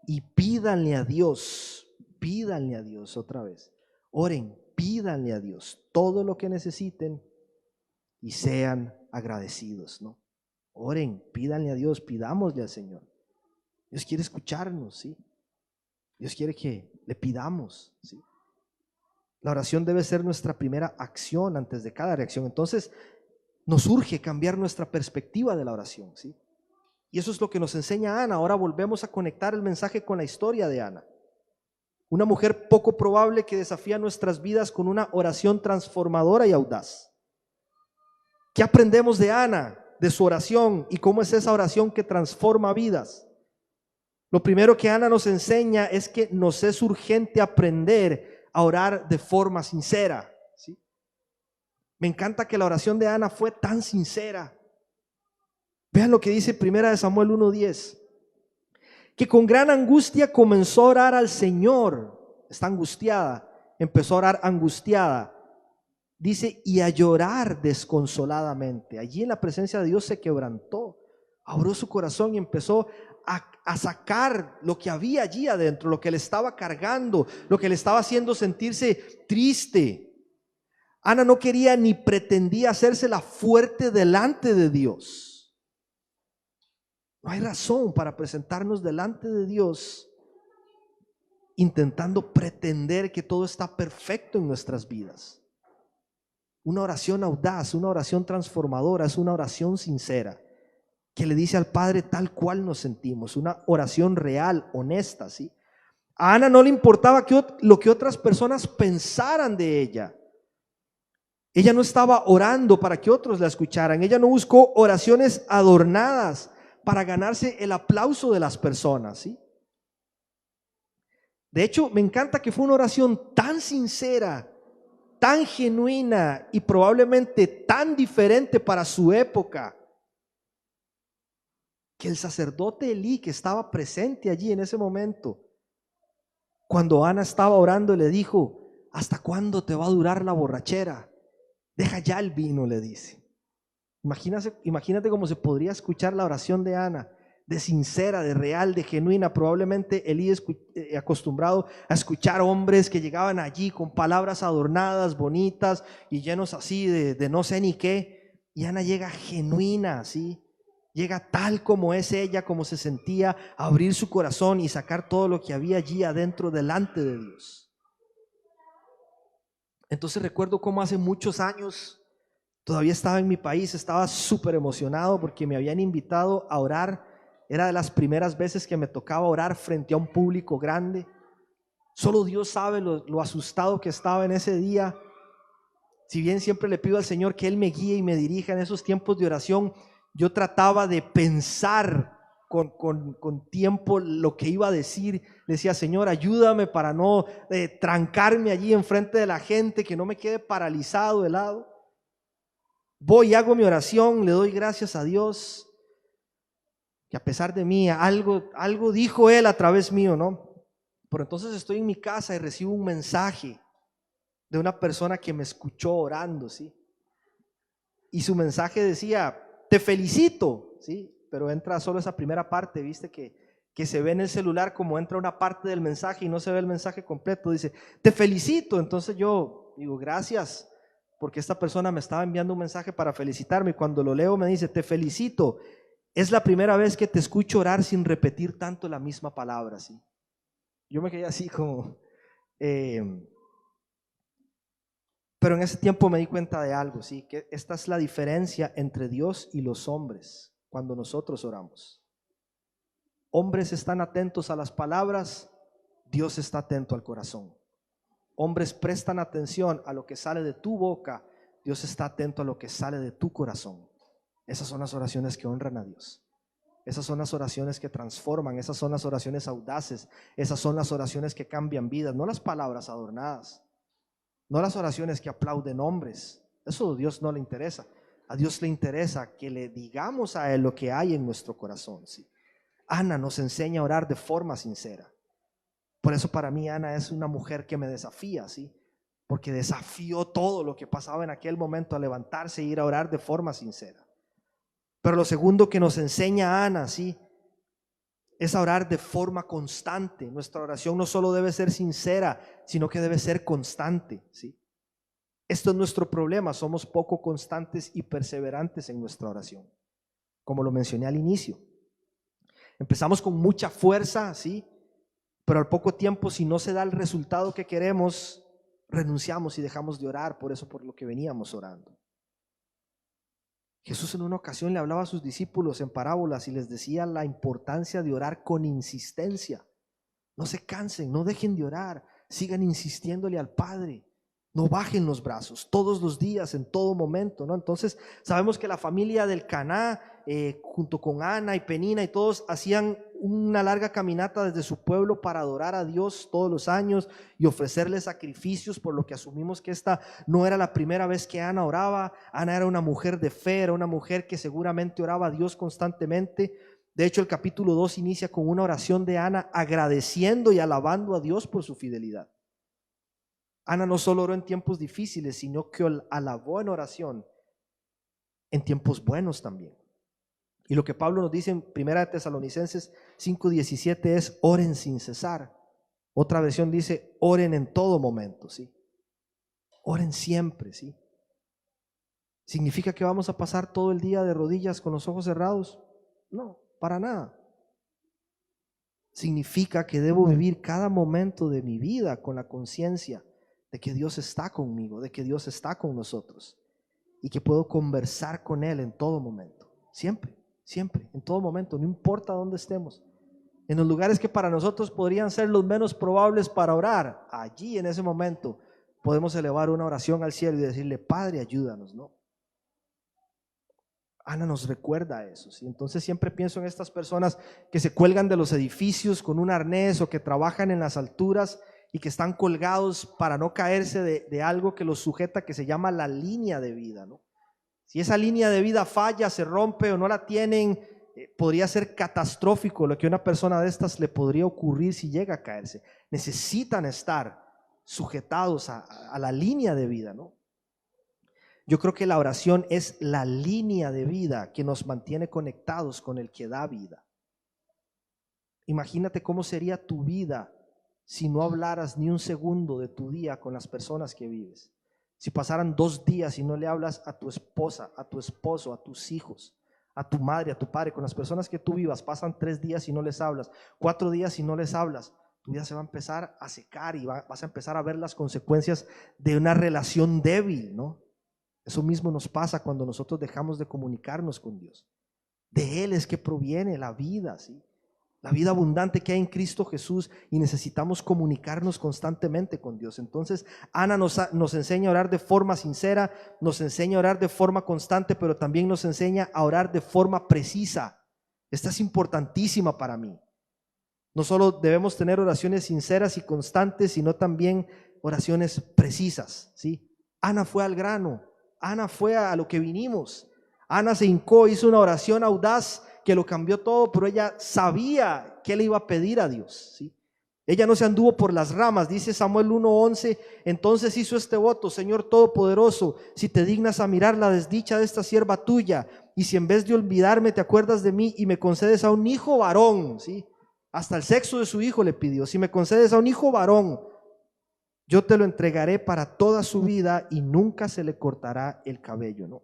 Y pídanle a Dios otra vez. Oren, pídanle a Dios todo lo que necesiten y sean agradecidos, ¿no? Oren, pídanle a Dios, pidámosle al Señor. Dios quiere escucharnos, ¿sí? Dios quiere que le pidamos, ¿sí? La oración debe ser nuestra primera acción antes de cada reacción. Entonces, nos urge cambiar nuestra perspectiva de la oración, ¿sí? Y eso es lo que nos enseña Ana. Ahora volvemos a conectar el mensaje con la historia de Ana. Una mujer poco probable que desafía nuestras vidas con una oración transformadora y audaz. ¿Qué aprendemos de Ana, de su oración y cómo es esa oración que transforma vidas? Lo primero que Ana nos enseña es que nos es urgente aprender a orar de forma sincera, ¿sí? Me encanta que la oración de Ana fue tan sincera. Vean lo que dice 1 Samuel 1:10. Que con gran angustia comenzó a orar al Señor. Está angustiada, empezó a orar angustiada. Dice, y a llorar desconsoladamente. Allí en la presencia de Dios se quebrantó, abrió su corazón y empezó a sacar lo que había allí adentro, lo que le estaba cargando, lo que le estaba haciendo sentirse triste. Ana no quería ni pretendía hacérsela fuerte delante de Dios. No hay razón para presentarnos delante de Dios intentando pretender que todo está perfecto en nuestras vidas. Una oración audaz, una oración transformadora, es una oración sincera que le dice al Padre tal cual nos sentimos, una oración real, honesta, ¿sí? A Ana no le importaba lo que otras personas pensaran de ella. Ella no estaba orando para que otros la escucharan. Ella no buscó oraciones adornadas para ganarse el aplauso de las personas, ¿sí? De hecho, me encanta que fue una oración tan sincera, tan genuina y probablemente tan diferente para su época, que el sacerdote Elí, que estaba presente allí en ese momento, cuando Ana estaba orando, le dijo: ¿hasta cuándo te va a durar la borrachera? Deja ya el vino, le dice. Imagínate cómo se podría escuchar la oración de Ana, de sincera, de real, de genuina. Probablemente Elí acostumbrado a escuchar hombres que llegaban allí con palabras adornadas, bonitas y llenos así de no sé ni qué. Y Ana llega genuina, ¿sí? Llega tal como es ella, como se sentía, a abrir su corazón y sacar todo lo que había allí adentro delante de Dios. Entonces recuerdo cómo hace muchos años, todavía estaba en mi país, estaba súper emocionado porque me habían invitado a orar. Era de las primeras veces que me tocaba orar frente a un público grande. Solo Dios sabe lo asustado que estaba en ese día. Si bien siempre le pido al Señor que Él me guíe y me dirija en esos tiempos de oración, yo trataba de pensar con tiempo lo que iba a decir. Le decía: Señor, ayúdame para no trancarme allí enfrente de la gente, que no me quede paralizado, helado. Voy y hago mi oración, le doy gracias a Dios, que a pesar de mí, algo dijo Él a través mío, ¿no? Pero entonces estoy en mi casa y recibo un mensaje de una persona que me escuchó orando, ¿sí? Y su mensaje decía: te felicito, ¿sí? Pero entra solo esa primera parte, ¿viste? Que se ve en el celular como entra una parte del mensaje y no se ve el mensaje completo. Dice: te felicito. Entonces yo digo: gracias, porque esta persona me estaba enviando un mensaje para felicitarme. Y cuando lo leo me dice: te felicito. Es la primera vez que te escucho orar sin repetir tanto la misma palabra, ¿sí? Yo me quedé así como... Pero en ese tiempo me di cuenta de algo, ¿sí? Que esta es la diferencia entre Dios y los hombres cuando nosotros oramos. Hombres están atentos a las palabras, Dios está atento al corazón. Hombres prestan atención a lo que sale de tu boca, Dios está atento a lo que sale de tu corazón. Esas son las oraciones que honran a Dios. Esas son las oraciones que transforman, esas son las oraciones audaces, esas son las oraciones que cambian vidas, no las palabras adornadas. No las oraciones que aplauden hombres. Eso a Dios no le interesa. A Dios le interesa que le digamos a Él lo que hay en nuestro corazón, ¿sí? Ana nos enseña a orar de forma sincera. Por eso para mí Ana es una mujer que me desafía, ¿sí? Porque desafió todo lo que pasaba en aquel momento a levantarse e ir a orar de forma sincera. Pero lo segundo que nos enseña Ana, ¿sí?, es a orar de forma constante. Nuestra oración no solo debe ser sincera, sino que debe ser constante, ¿sí? Esto es nuestro problema, somos poco constantes y perseverantes en nuestra oración, como lo mencioné al inicio. Empezamos con mucha fuerza, ¿sí? Pero al poco tiempo, si no se da el resultado que queremos, renunciamos y dejamos de orar por lo que veníamos orando. Jesús en una ocasión le hablaba a sus discípulos en parábolas y les decía la importancia de orar con insistencia. No se cansen, no dejen de orar, sigan insistiéndole al Padre. No bajen los brazos todos los días, en todo momento, ¿no? Entonces sabemos que la familia del Caná, junto con Ana y Penina y todos, hacían una larga caminata desde su pueblo para adorar a Dios todos los años y ofrecerle sacrificios, por lo que asumimos que esta no era la primera vez que Ana oraba. Ana era una mujer de fe, era una mujer que seguramente oraba a Dios constantemente. De hecho, el capítulo 2 inicia con una oración de Ana agradeciendo y alabando a Dios por su fidelidad. Ana no solo oró en tiempos difíciles, sino que alabó en oración en tiempos buenos también. Y lo que Pablo nos dice en 1 Tesalonicenses 5:17 es: oren sin cesar. Otra versión dice: oren en todo momento, ¿sí? Oren siempre, ¿sí? ¿Significa que vamos a pasar todo el día de rodillas con los ojos cerrados? No, para nada. Significa que debo vivir cada momento de mi vida con la conciencia de que Dios está conmigo, de que Dios está con nosotros y que puedo conversar con Él en todo momento, siempre, siempre, en todo momento, no importa dónde estemos. En los lugares que para nosotros podrían ser los menos probables para orar, allí en ese momento podemos elevar una oración al cielo y decirle: Padre, ayúdanos, ¿no? Ana nos recuerda eso, ¿sí? Entonces siempre pienso en estas personas que se cuelgan de los edificios con un arnés o que trabajan en las alturas y que están colgados para no caerse de algo que los sujeta, que se llama la línea de vida, ¿no? Si esa línea de vida falla, se rompe o no la tienen, podría ser catastrófico lo que a una persona de estas le podría ocurrir si llega a caerse. Necesitan estar sujetados a la línea de vida, ¿no? Yo creo que la oración es la línea de vida que nos mantiene conectados con el que da vida. Imagínate cómo sería tu vida si no hablaras ni un segundo de tu día con las personas que vives. Si pasaran 2 días y no le hablas a tu esposa, a tu esposo, a tus hijos, a tu madre, a tu padre, con las personas que tú vivas, pasan 3 días y no les hablas, 4 días y no les hablas, tu vida se va a empezar a secar y vas a empezar a ver las consecuencias de una relación débil, ¿no? Eso mismo nos pasa cuando nosotros dejamos de comunicarnos con Dios. De Él es que proviene la vida, ¿sí? La vida abundante que hay en Cristo Jesús, y necesitamos comunicarnos constantemente con Dios. Entonces Ana nos enseña a orar de forma sincera, nos enseña a orar de forma constante, pero también nos enseña a orar de forma precisa. Esta es importantísima para mí. No solo debemos tener oraciones sinceras y constantes, sino también oraciones precisas, ¿sí? Ana fue al grano, Ana fue a lo que vinimos. Ana se hincó, hizo una oración audaz que lo cambió todo, pero ella sabía qué le iba a pedir a Dios, ¿sí? Ella no se anduvo por las ramas. Dice Samuel 1:11: entonces hizo este voto: Señor Todopoderoso, si te dignas a mirar la desdicha de esta sierva tuya, y si en vez de olvidarme te acuerdas de mí y me concedes a un hijo varón, ¿sí? Hasta el sexo de su hijo le pidió: si me concedes a un hijo varón, yo te lo entregaré para toda su vida y nunca se le cortará el cabello, ¿no?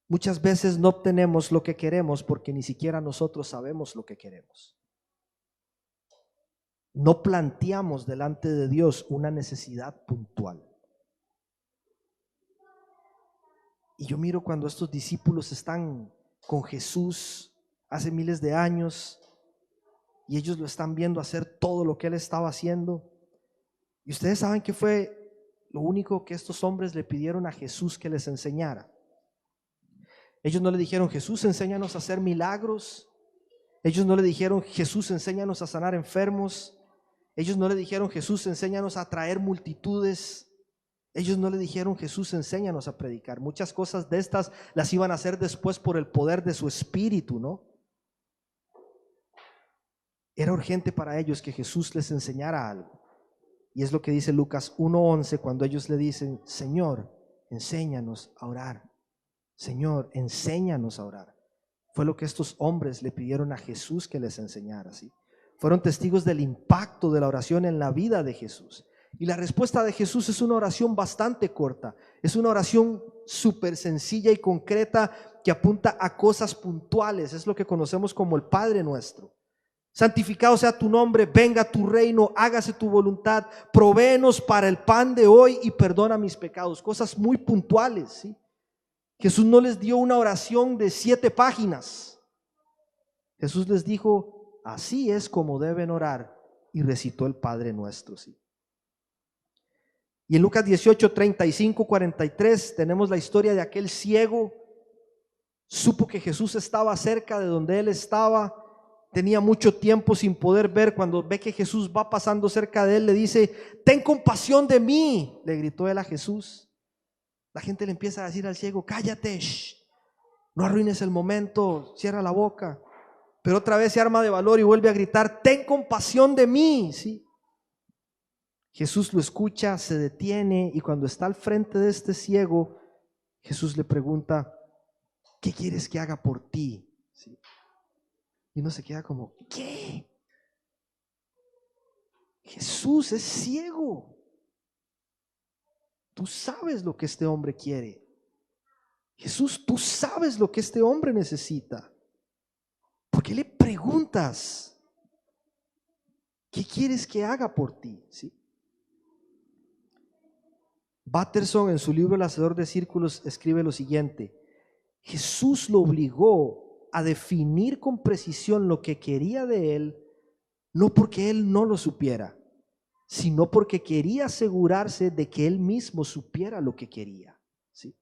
Muchas veces no obtenemos lo que queremos porque ni siquiera nosotros sabemos lo que queremos. No planteamos delante de Dios una necesidad puntual. Y yo miro cuando estos discípulos están con Jesús hace miles de años y ellos lo están viendo hacer todo lo que Él estaba haciendo. Y ustedes saben que fue lo único que estos hombres le pidieron a Jesús que les enseñara. Ellos no le dijeron: Jesús, enséñanos a hacer milagros. Ellos no le dijeron: Jesús, enséñanos a sanar enfermos. Ellos no le dijeron: Jesús, enséñanos a atraer multitudes. Ellos no le dijeron: Jesús, enséñanos a predicar. Muchas cosas de estas las iban a hacer después por el poder de su espíritu, ¿no? Era urgente para ellos que Jesús les enseñara algo. Y es lo que dice Lucas 1:11 cuando ellos le dicen: Señor, enséñanos a orar. Señor, enséñanos a orar. Fue lo que estos hombres le pidieron a Jesús que les enseñara, ¿sí? Fueron testigos del impacto de la oración en la vida de Jesús, Y la respuesta de Jesús es una oración bastante corta. Es una oración súper sencilla y concreta que apunta a cosas puntuales. Es lo que conocemos como el Padre Nuestro. Santificado sea tu nombre, venga tu reino, hágase tu voluntad, provéenos para el pan de hoy y perdona mis pecados. Cosas muy puntuales, ¿sí? Jesús no les dio una oración de 7 páginas. Jesús les dijo, así es como deben orar, y recitó el Padre Nuestro, ¿sí? Y en Lucas 18, 35, 43 tenemos la historia de aquel ciego. Supo que Jesús estaba cerca de donde él estaba. Tenía mucho tiempo sin poder ver. Cuando ve que Jesús va pasando cerca de él, le dice, ten compasión de mí, le gritó él a Jesús. La gente le empieza a decir al ciego, cállate, no arruines el momento, cierra la boca. Pero otra vez se arma de valor y vuelve a gritar, ten compasión de mí, ¿sí? Jesús lo escucha, se detiene, y cuando está al frente de este ciego, Jesús le pregunta, ¿qué quieres que haga por ti? ¿Sí? Y uno se queda como, ¿qué? Jesús es ciego. Tú sabes lo que este hombre quiere. Jesús, tú sabes lo que este hombre necesita. ¿Por qué le preguntas? ¿Qué quieres que haga por ti? ¿Sí? Batterson en su libro El Hacedor de Círculos escribe lo siguiente: Jesús lo obligó a definir con precisión lo que quería de él, no porque él no lo supiera, sino porque quería asegurarse de que él mismo supiera lo que quería. ¿Sí?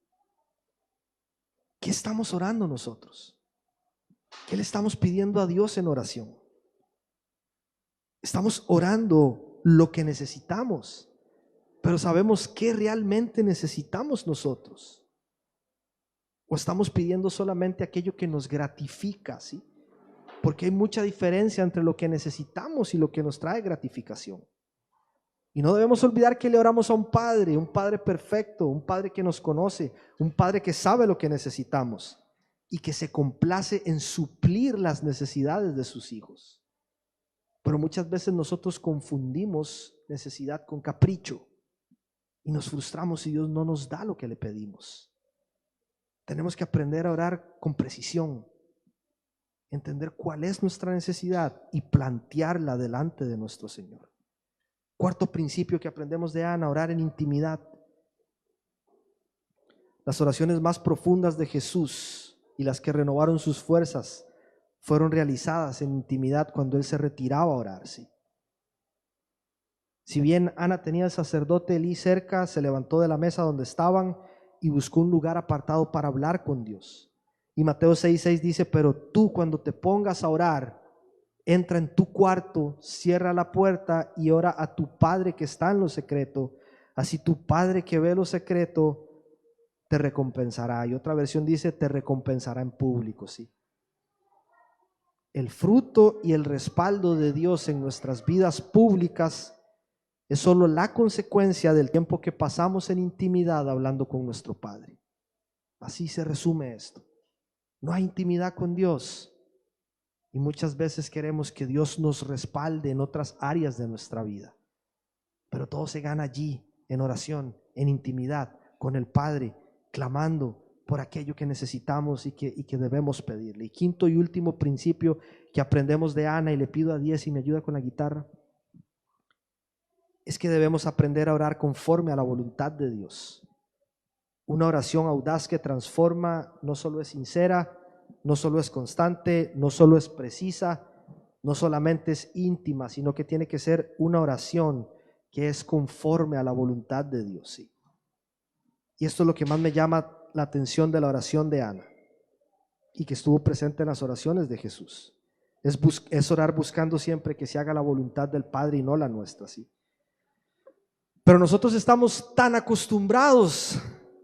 ¿Qué estamos orando nosotros? ¿Qué le estamos pidiendo a Dios en oración? Estamos orando lo que necesitamos, pero sabemos qué realmente necesitamos nosotros. ¿O estamos pidiendo solamente aquello que nos gratifica? ¿Sí? Porque hay mucha diferencia entre lo que necesitamos y lo que nos trae gratificación. Y no debemos olvidar que le oramos a un Padre perfecto, un Padre que nos conoce, un Padre que sabe lo que necesitamos y que se complace en suplir las necesidades de sus hijos. Pero muchas veces nosotros confundimos necesidad con capricho y nos frustramos si Dios no nos da lo que le pedimos. Tenemos que aprender a orar con precisión, entender cuál es nuestra necesidad y plantearla delante de nuestro Señor. Cuarto principio que aprendemos de Ana: orar en intimidad. Las oraciones más profundas de Jesús y las que renovaron sus fuerzas fueron realizadas en intimidad cuando Él se retiraba a orar. ¿Sí? Si bien Ana tenía al sacerdote Elí cerca, se levantó de la mesa donde estaban y buscó un lugar apartado para hablar con Dios. Y Mateo 6:6 dice: pero tú, cuando te pongas a orar, entra en tu cuarto, cierra la puerta y ora a tu Padre que está en lo secreto. Así tu Padre que ve lo secreto te recompensará. Y otra versión dice: te recompensará en público. ¿Sí? El fruto y el respaldo de Dios en nuestras vidas públicas es solo la consecuencia del tiempo que pasamos en intimidad hablando con nuestro Padre. Así se resume esto. No hay intimidad con Dios y muchas veces queremos que Dios nos respalde en otras áreas de nuestra vida, pero todo se gana allí, en oración, en intimidad con el Padre, clamando por aquello que necesitamos y que debemos pedirle. Y quinto y último principio que aprendemos de Ana, y le pido a Diez si me ayuda con la guitarra, es que debemos aprender a orar conforme a la voluntad de Dios. Una oración audaz que transforma no solo es sincera, no solo es constante, no solo es precisa, no solamente es íntima, sino que tiene que ser una oración que es conforme a la voluntad de Dios. ¿Sí? Y esto es lo que más me llama la atención de la oración de Ana y que estuvo presente en las oraciones de Jesús. Es orar buscando siempre que se haga la voluntad del Padre y no la nuestra. ¿Sí? Pero nosotros estamos tan acostumbrados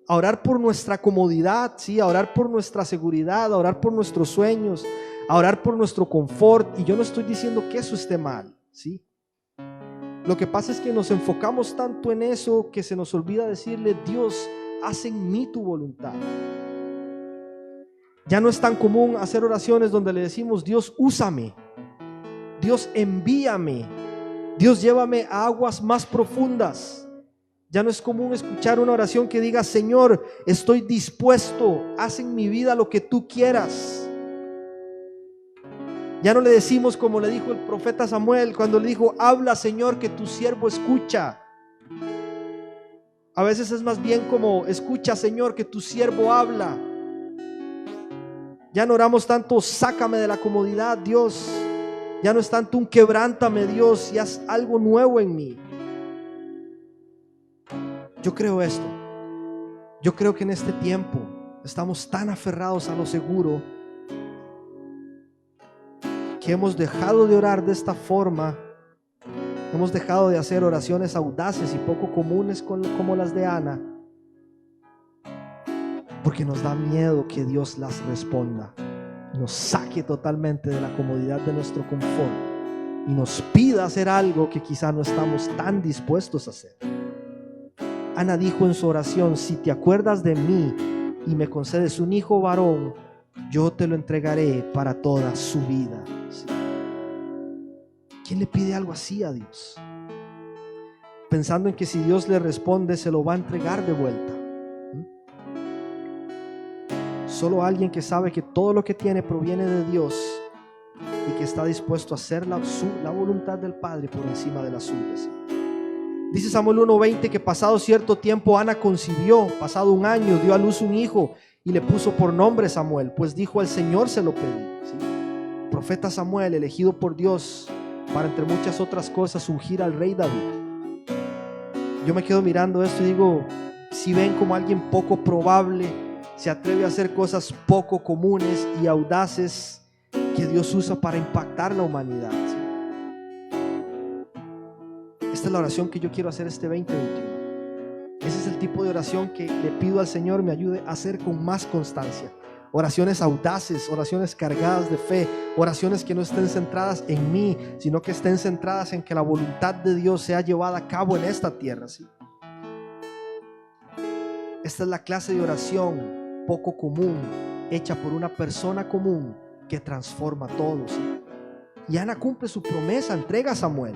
a orar por nuestra comodidad, ¿sí? A orar por nuestra seguridad, a orar por nuestros sueños, a orar por nuestro confort. Y yo no estoy diciendo que eso esté mal, ¿sí? Lo que pasa es que nos enfocamos tanto en eso que se nos olvida decirle: Dios, haz en mí tu voluntad. Ya no es tan común hacer oraciones donde le decimos: Dios, úsame, Dios, envíame. Dios, llévame a aguas más profundas. Ya no es común escuchar una oración que diga: Señor, estoy dispuesto, haz en mi vida lo que tú quieras. Ya no le decimos como le dijo el profeta Samuel cuando le dijo: habla, Señor, que tu siervo escucha. A veces es más bien como: escucha, Señor, que tu siervo habla. Ya no oramos tanto: sácame de la comodidad, Dios. Ya no es tanto un quebrántame, Dios, y haz algo nuevo en mí. Yo creo esto. Yo creo que en este tiempo estamos tan aferrados a lo seguro que hemos dejado de orar de esta forma. Hemos dejado de hacer oraciones audaces y poco comunes como las de Ana, porque nos da miedo que Dios las responda, nos saque totalmente de la comodidad de nuestro confort y nos pida hacer algo que quizá no estamos tan dispuestos a hacer. Ana dijo en su oración: si te acuerdas de mí y me concedes un hijo varón, yo te lo entregaré para toda su vida. ¿Sí? ¿Quién le pide algo así a Dios? Pensando en que si Dios le responde, se lo va a entregar de vuelta. Solo alguien que sabe que todo lo que tiene proviene de Dios y que está dispuesto a hacer la voluntad del Padre por encima de las suyas. Dice Samuel 1:20 que pasado cierto tiempo Ana concibió, pasado un año, dio a luz un hijo y le puso por nombre Samuel, pues dijo: al Señor se lo pedí. ¿Sí? El profeta Samuel, elegido por Dios para, entre muchas otras cosas, ungir al rey David. Yo me quedo mirando esto y digo: si ven como alguien poco probable se atreve a hacer cosas poco comunes y audaces que Dios usa para impactar la humanidad. ¿Sí? Esta es la oración que yo quiero hacer este 2021. Ese es el tipo de oración que le pido al Señor me ayude a hacer con más constancia. Oraciones audaces, oraciones cargadas de fe, oraciones que no estén centradas en mí, sino que estén centradas en que la voluntad de Dios sea llevada a cabo en esta tierra. ¿Sí? Esta es la clase de oración poco común, hecha por una persona común que transforma a todos. ¿Sí? Y Ana cumple su promesa, entrega a Samuel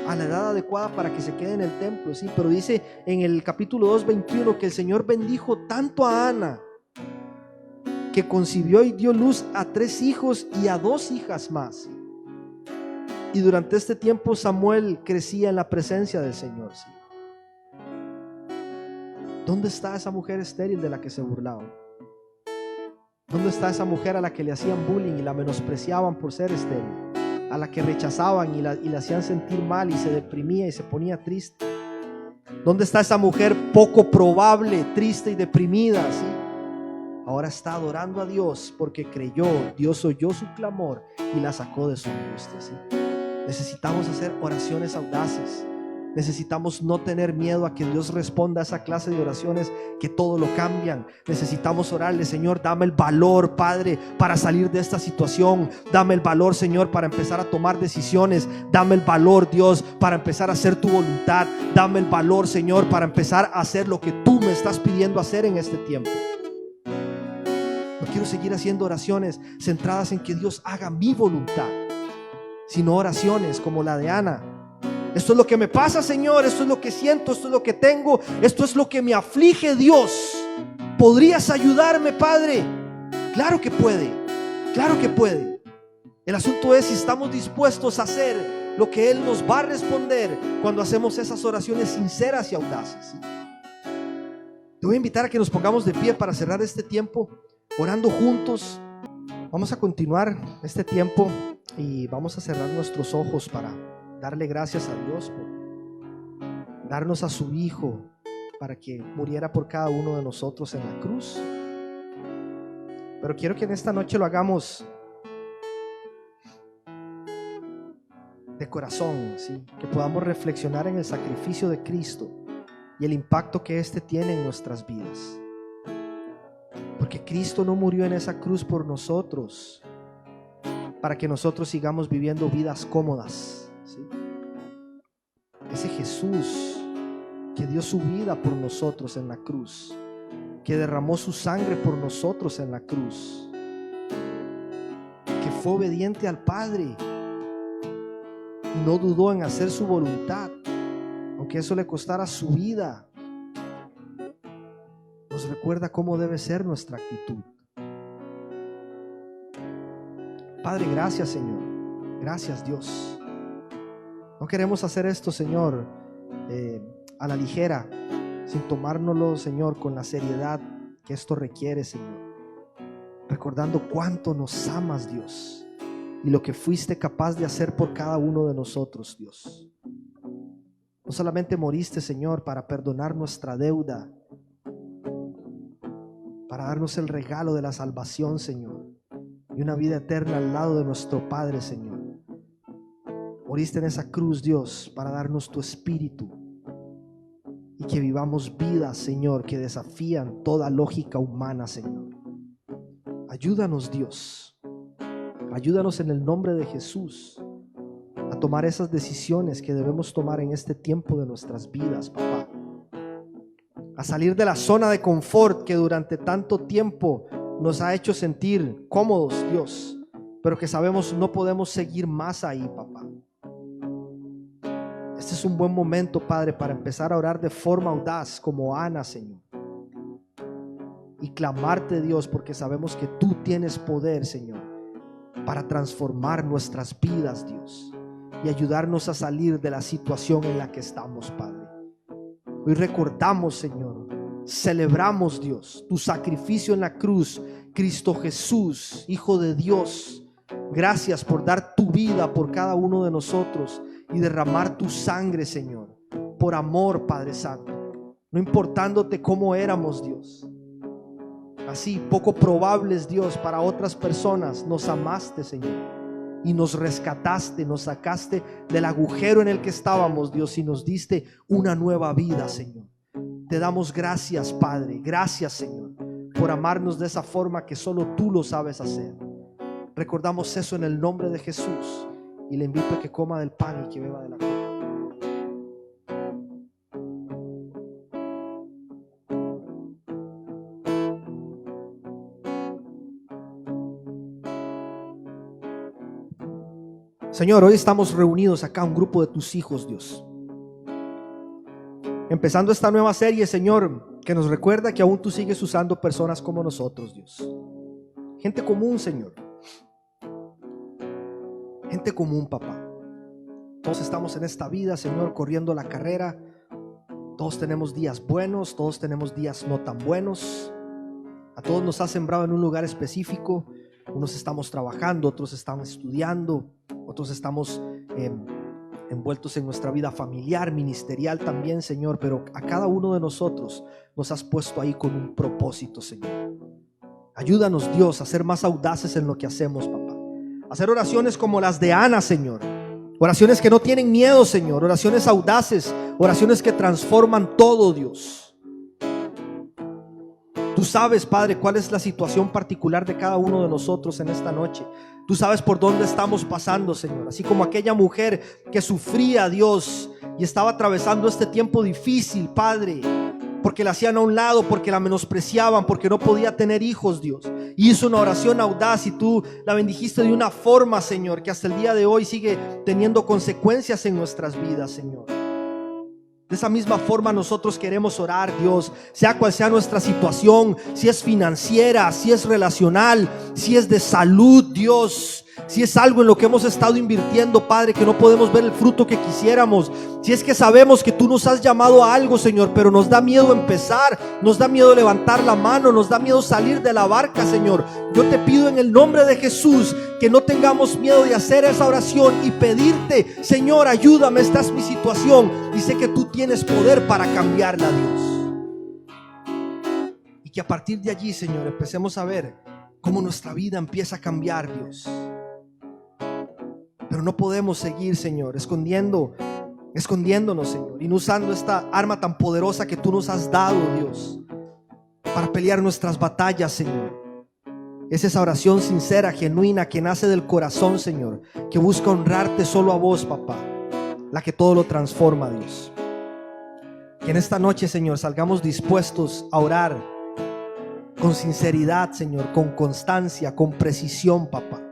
a la edad adecuada para que se quede en el templo. ¿Sí? Pero dice en el capítulo 2:21 que el Señor bendijo tanto a Ana que concibió y dio luz a 3 hijos y a 2 hijas más. Y durante este tiempo Samuel crecía en la presencia del Señor. ¿Sí? ¿Dónde está esa mujer estéril de la que se burlaban? ¿Dónde está esa mujer a la que le hacían bullying y la menospreciaban por ser estéril? A la que rechazaban y la hacían sentir mal y se deprimía y se ponía triste. ¿Dónde está esa mujer poco probable, triste y deprimida? ¿Sí? Ahora está adorando a Dios porque creyó, Dios oyó su clamor y la sacó de su angustia. ¿Sí? Necesitamos hacer oraciones audaces. Necesitamos no tener miedo a que Dios responda a esa clase de oraciones que todo lo cambian. Necesitamos orarle: Señor, dame el valor, Padre, para salir de esta situación. Dame el valor, Señor, para empezar a tomar decisiones. Dame el valor, Dios, para empezar a hacer tu voluntad. Dame el valor, Señor, para empezar a hacer lo que tú me estás pidiendo hacer en este tiempo. No quiero seguir haciendo oraciones centradas en que Dios haga mi voluntad, sino oraciones como la de Ana. Esto es lo que me pasa, Señor, esto es lo que siento, esto es lo que tengo, esto es lo que me aflige, Dios. ¿Podrías ayudarme, Padre? Claro que puede, claro que puede. El asunto es si estamos dispuestos a hacer lo que Él nos va a responder cuando hacemos esas oraciones sinceras y audaces. ¿Sí? Te voy a invitar a que nos pongamos de pie para cerrar este tiempo orando juntos. Vamos a continuar este tiempo y vamos a cerrar nuestros ojos para darle gracias a Dios por darnos a su Hijo para que muriera por cada uno de nosotros en la cruz. Pero quiero que en esta noche lo hagamos de corazón, ¿sí? Que podamos reflexionar en el sacrificio de Cristo y el impacto que éste tiene en nuestras vidas. Porque Cristo no murió en esa cruz por nosotros para que nosotros sigamos viviendo vidas cómodas, ¿sí? Ese Jesús que dio su vida por nosotros en la cruz, que derramó su sangre por nosotros en la cruz, que fue obediente al Padre, y no dudó en hacer su voluntad, aunque eso le costara su vida. Nos recuerda cómo debe ser nuestra actitud. Padre, gracias, Señor. Gracias, Dios. No queremos hacer esto, Señor, a la ligera, sin tomárnoslo, Señor, con la seriedad que esto requiere, Señor. Recordando cuánto nos amas, Dios, y lo que fuiste capaz de hacer por cada uno de nosotros, Dios. No solamente moriste, Señor, para perdonar nuestra deuda, para darnos el regalo de la salvación, Señor, y una vida eterna al lado de nuestro Padre, Señor. Moriste en esa cruz, Dios, para darnos tu espíritu y que vivamos vidas, Señor, que desafían toda lógica humana, Señor. Ayúdanos, Dios. Ayúdanos en el nombre de Jesús a tomar esas decisiones que debemos tomar en este tiempo de nuestras vidas, papá. A salir de la zona de confort que durante tanto tiempo nos ha hecho sentir cómodos, Dios, pero que sabemos no podemos seguir más ahí, papá. Este es un buen momento, Padre, para empezar a orar de forma audaz como Ana, Señor, y clamarte, Dios, porque sabemos que tú tienes poder, Señor, para transformar nuestras vidas, Dios, y ayudarnos a salir de la situación en la que estamos, Padre. Hoy recordamos, Señor, celebramos, Dios, tu sacrificio en la cruz, Cristo Jesús, Hijo de Dios. Gracias por dar tu vida por cada uno de nosotros y derramar tu sangre, Señor, por amor, Padre Santo, no importándote cómo éramos, Dios. Así, poco probables, Dios, para otras personas, nos amaste, Señor, y nos rescataste, nos sacaste del agujero en el que estábamos, Dios, y nos diste una nueva vida, Señor. Te damos gracias, Padre, gracias, Señor, por amarnos de esa forma que solo tú lo sabes hacer. Recordamos eso en el nombre de Jesús y le invito a que coma del pan y que beba de la copa. Señor, hoy estamos reunidos acá, un grupo de tus hijos, Dios, empezando esta nueva serie, Señor, que nos recuerda que aún tú sigues usando personas como nosotros, Dios. Gente común, Señor. Gente común, papá. Todos estamos en esta vida, Señor, corriendo la carrera. Todos tenemos días buenos, todos tenemos días no tan buenos. A todos nos has sembrado en un lugar específico. Unos estamos trabajando, otros estamos estudiando, otros estamos envueltos en nuestra vida familiar, ministerial también, Señor. Pero a cada uno de nosotros nos has puesto ahí con un propósito, Señor. Ayúdanos, Dios, a ser más audaces en lo que hacemos, papá. Hacer oraciones como las de Ana, Señor. Oraciones que no tienen miedo, Señor. Oraciones audaces, oraciones que transforman todo, Dios. Tú sabes, Padre, cuál es la situación particular de cada uno de nosotros en esta noche. Tú sabes por dónde estamos pasando, Señor. Así como aquella mujer que sufría, Dios, y estaba atravesando este tiempo difícil, Padre, porque la hacían a un lado, porque la menospreciaban, porque no podía tener hijos, Dios. Y hizo una oración audaz y tú la bendijiste de una forma, Señor, que hasta el día de hoy sigue teniendo consecuencias en nuestras vidas, Señor. De esa misma forma nosotros queremos orar, Dios, sea cual sea nuestra situación, si es financiera, si es relacional, si es de salud, Dios, si es algo en lo que hemos estado invirtiendo, Padre, que no podemos ver el fruto que quisiéramos. Si es que sabemos que tú nos has llamado a algo, Señor, pero nos da miedo empezar, nos da miedo levantar la mano, nos da miedo salir de la barca, Señor. Yo te pido en el nombre de Jesús que no tengamos miedo de hacer esa oración y pedirte, Señor, ayúdame, esta es mi situación y sé que tú tienes poder para cambiarla, Dios. Y que a partir de allí, Señor, empecemos a ver cómo nuestra vida empieza a cambiar, Dios. Pero no podemos seguir, Señor, escondiéndonos, Señor, y no usando esta arma tan poderosa que tú nos has dado, Dios, para pelear nuestras batallas, Señor. Es esa oración sincera, genuina, que nace del corazón, Señor, que busca honrarte solo a vos, papá, la que todo lo transforma, Dios. Que en esta noche, Señor, salgamos dispuestos a orar con sinceridad, Señor, con constancia, con precisión, papá.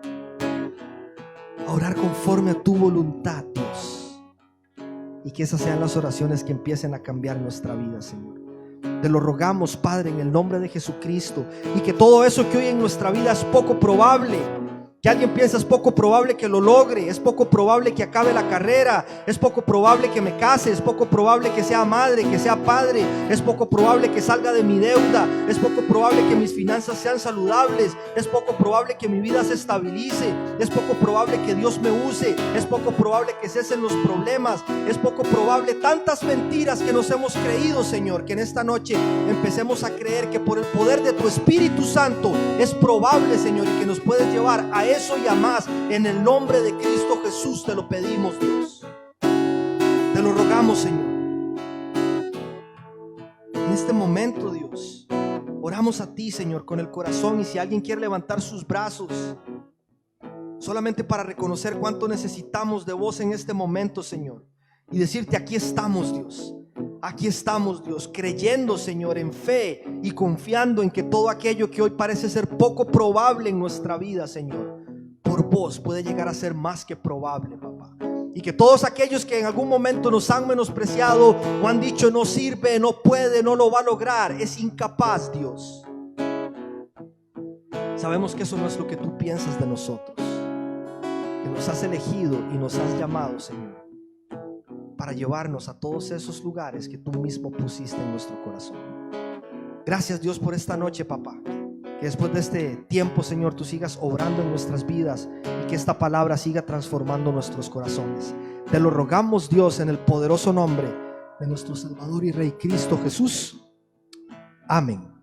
A orar conforme a tu voluntad, Dios. y que esas sean las oraciones que empiecen a cambiar nuestra vida, Señor. Te lo rogamos, Padre, en el nombre de Jesucristo, y que todo eso que hoy en nuestra vida es poco probable, que alguien piensa es poco probable que lo logre, es poco probable que acabe la carrera, es poco probable que me case, es poco probable que sea madre, que sea padre, es poco probable que salga de mi deuda, es poco probable que mis finanzas sean saludables, es poco probable que mi vida se estabilice, es poco probable que Dios me use, es poco probable que cesen los problemas, es poco probable tantas mentiras que nos hemos creído, Señor, que en esta noche empecemos a creer que por el poder de tu Espíritu Santo es probable, Señor, y que nos puedes llevar a eso y a más. En el nombre de Cristo Jesús te lo pedimos, Dios. Te lo rogamos, Señor. En este momento, Dios, oramos a ti, Señor, con el corazón. Y si alguien quiere levantar sus brazos solamente para reconocer cuánto necesitamos de vos en este momento, Señor, y decirte: aquí estamos, Dios. Aquí estamos, Dios, creyendo, Señor, en fe y confiando en que todo aquello que hoy parece ser poco probable en nuestra vida, Señor, por vos puede llegar a ser más que probable, papá. Y que todos aquellos que en algún momento nos han menospreciado o han dicho no sirve, no puede, no lo va a lograr, es incapaz, Dios, sabemos que eso no es lo que tú piensas de nosotros, que nos has elegido y nos has llamado, Señor, para llevarnos a todos esos lugares que tú mismo pusiste en nuestro corazón. Gracias, Dios, por esta noche, papá. Que después de este tiempo, Señor, tú sigas obrando en nuestras vidas y que esta palabra siga transformando nuestros corazones. Te lo rogamos, Dios, en el poderoso nombre de nuestro Salvador y Rey Cristo Jesús. Amén.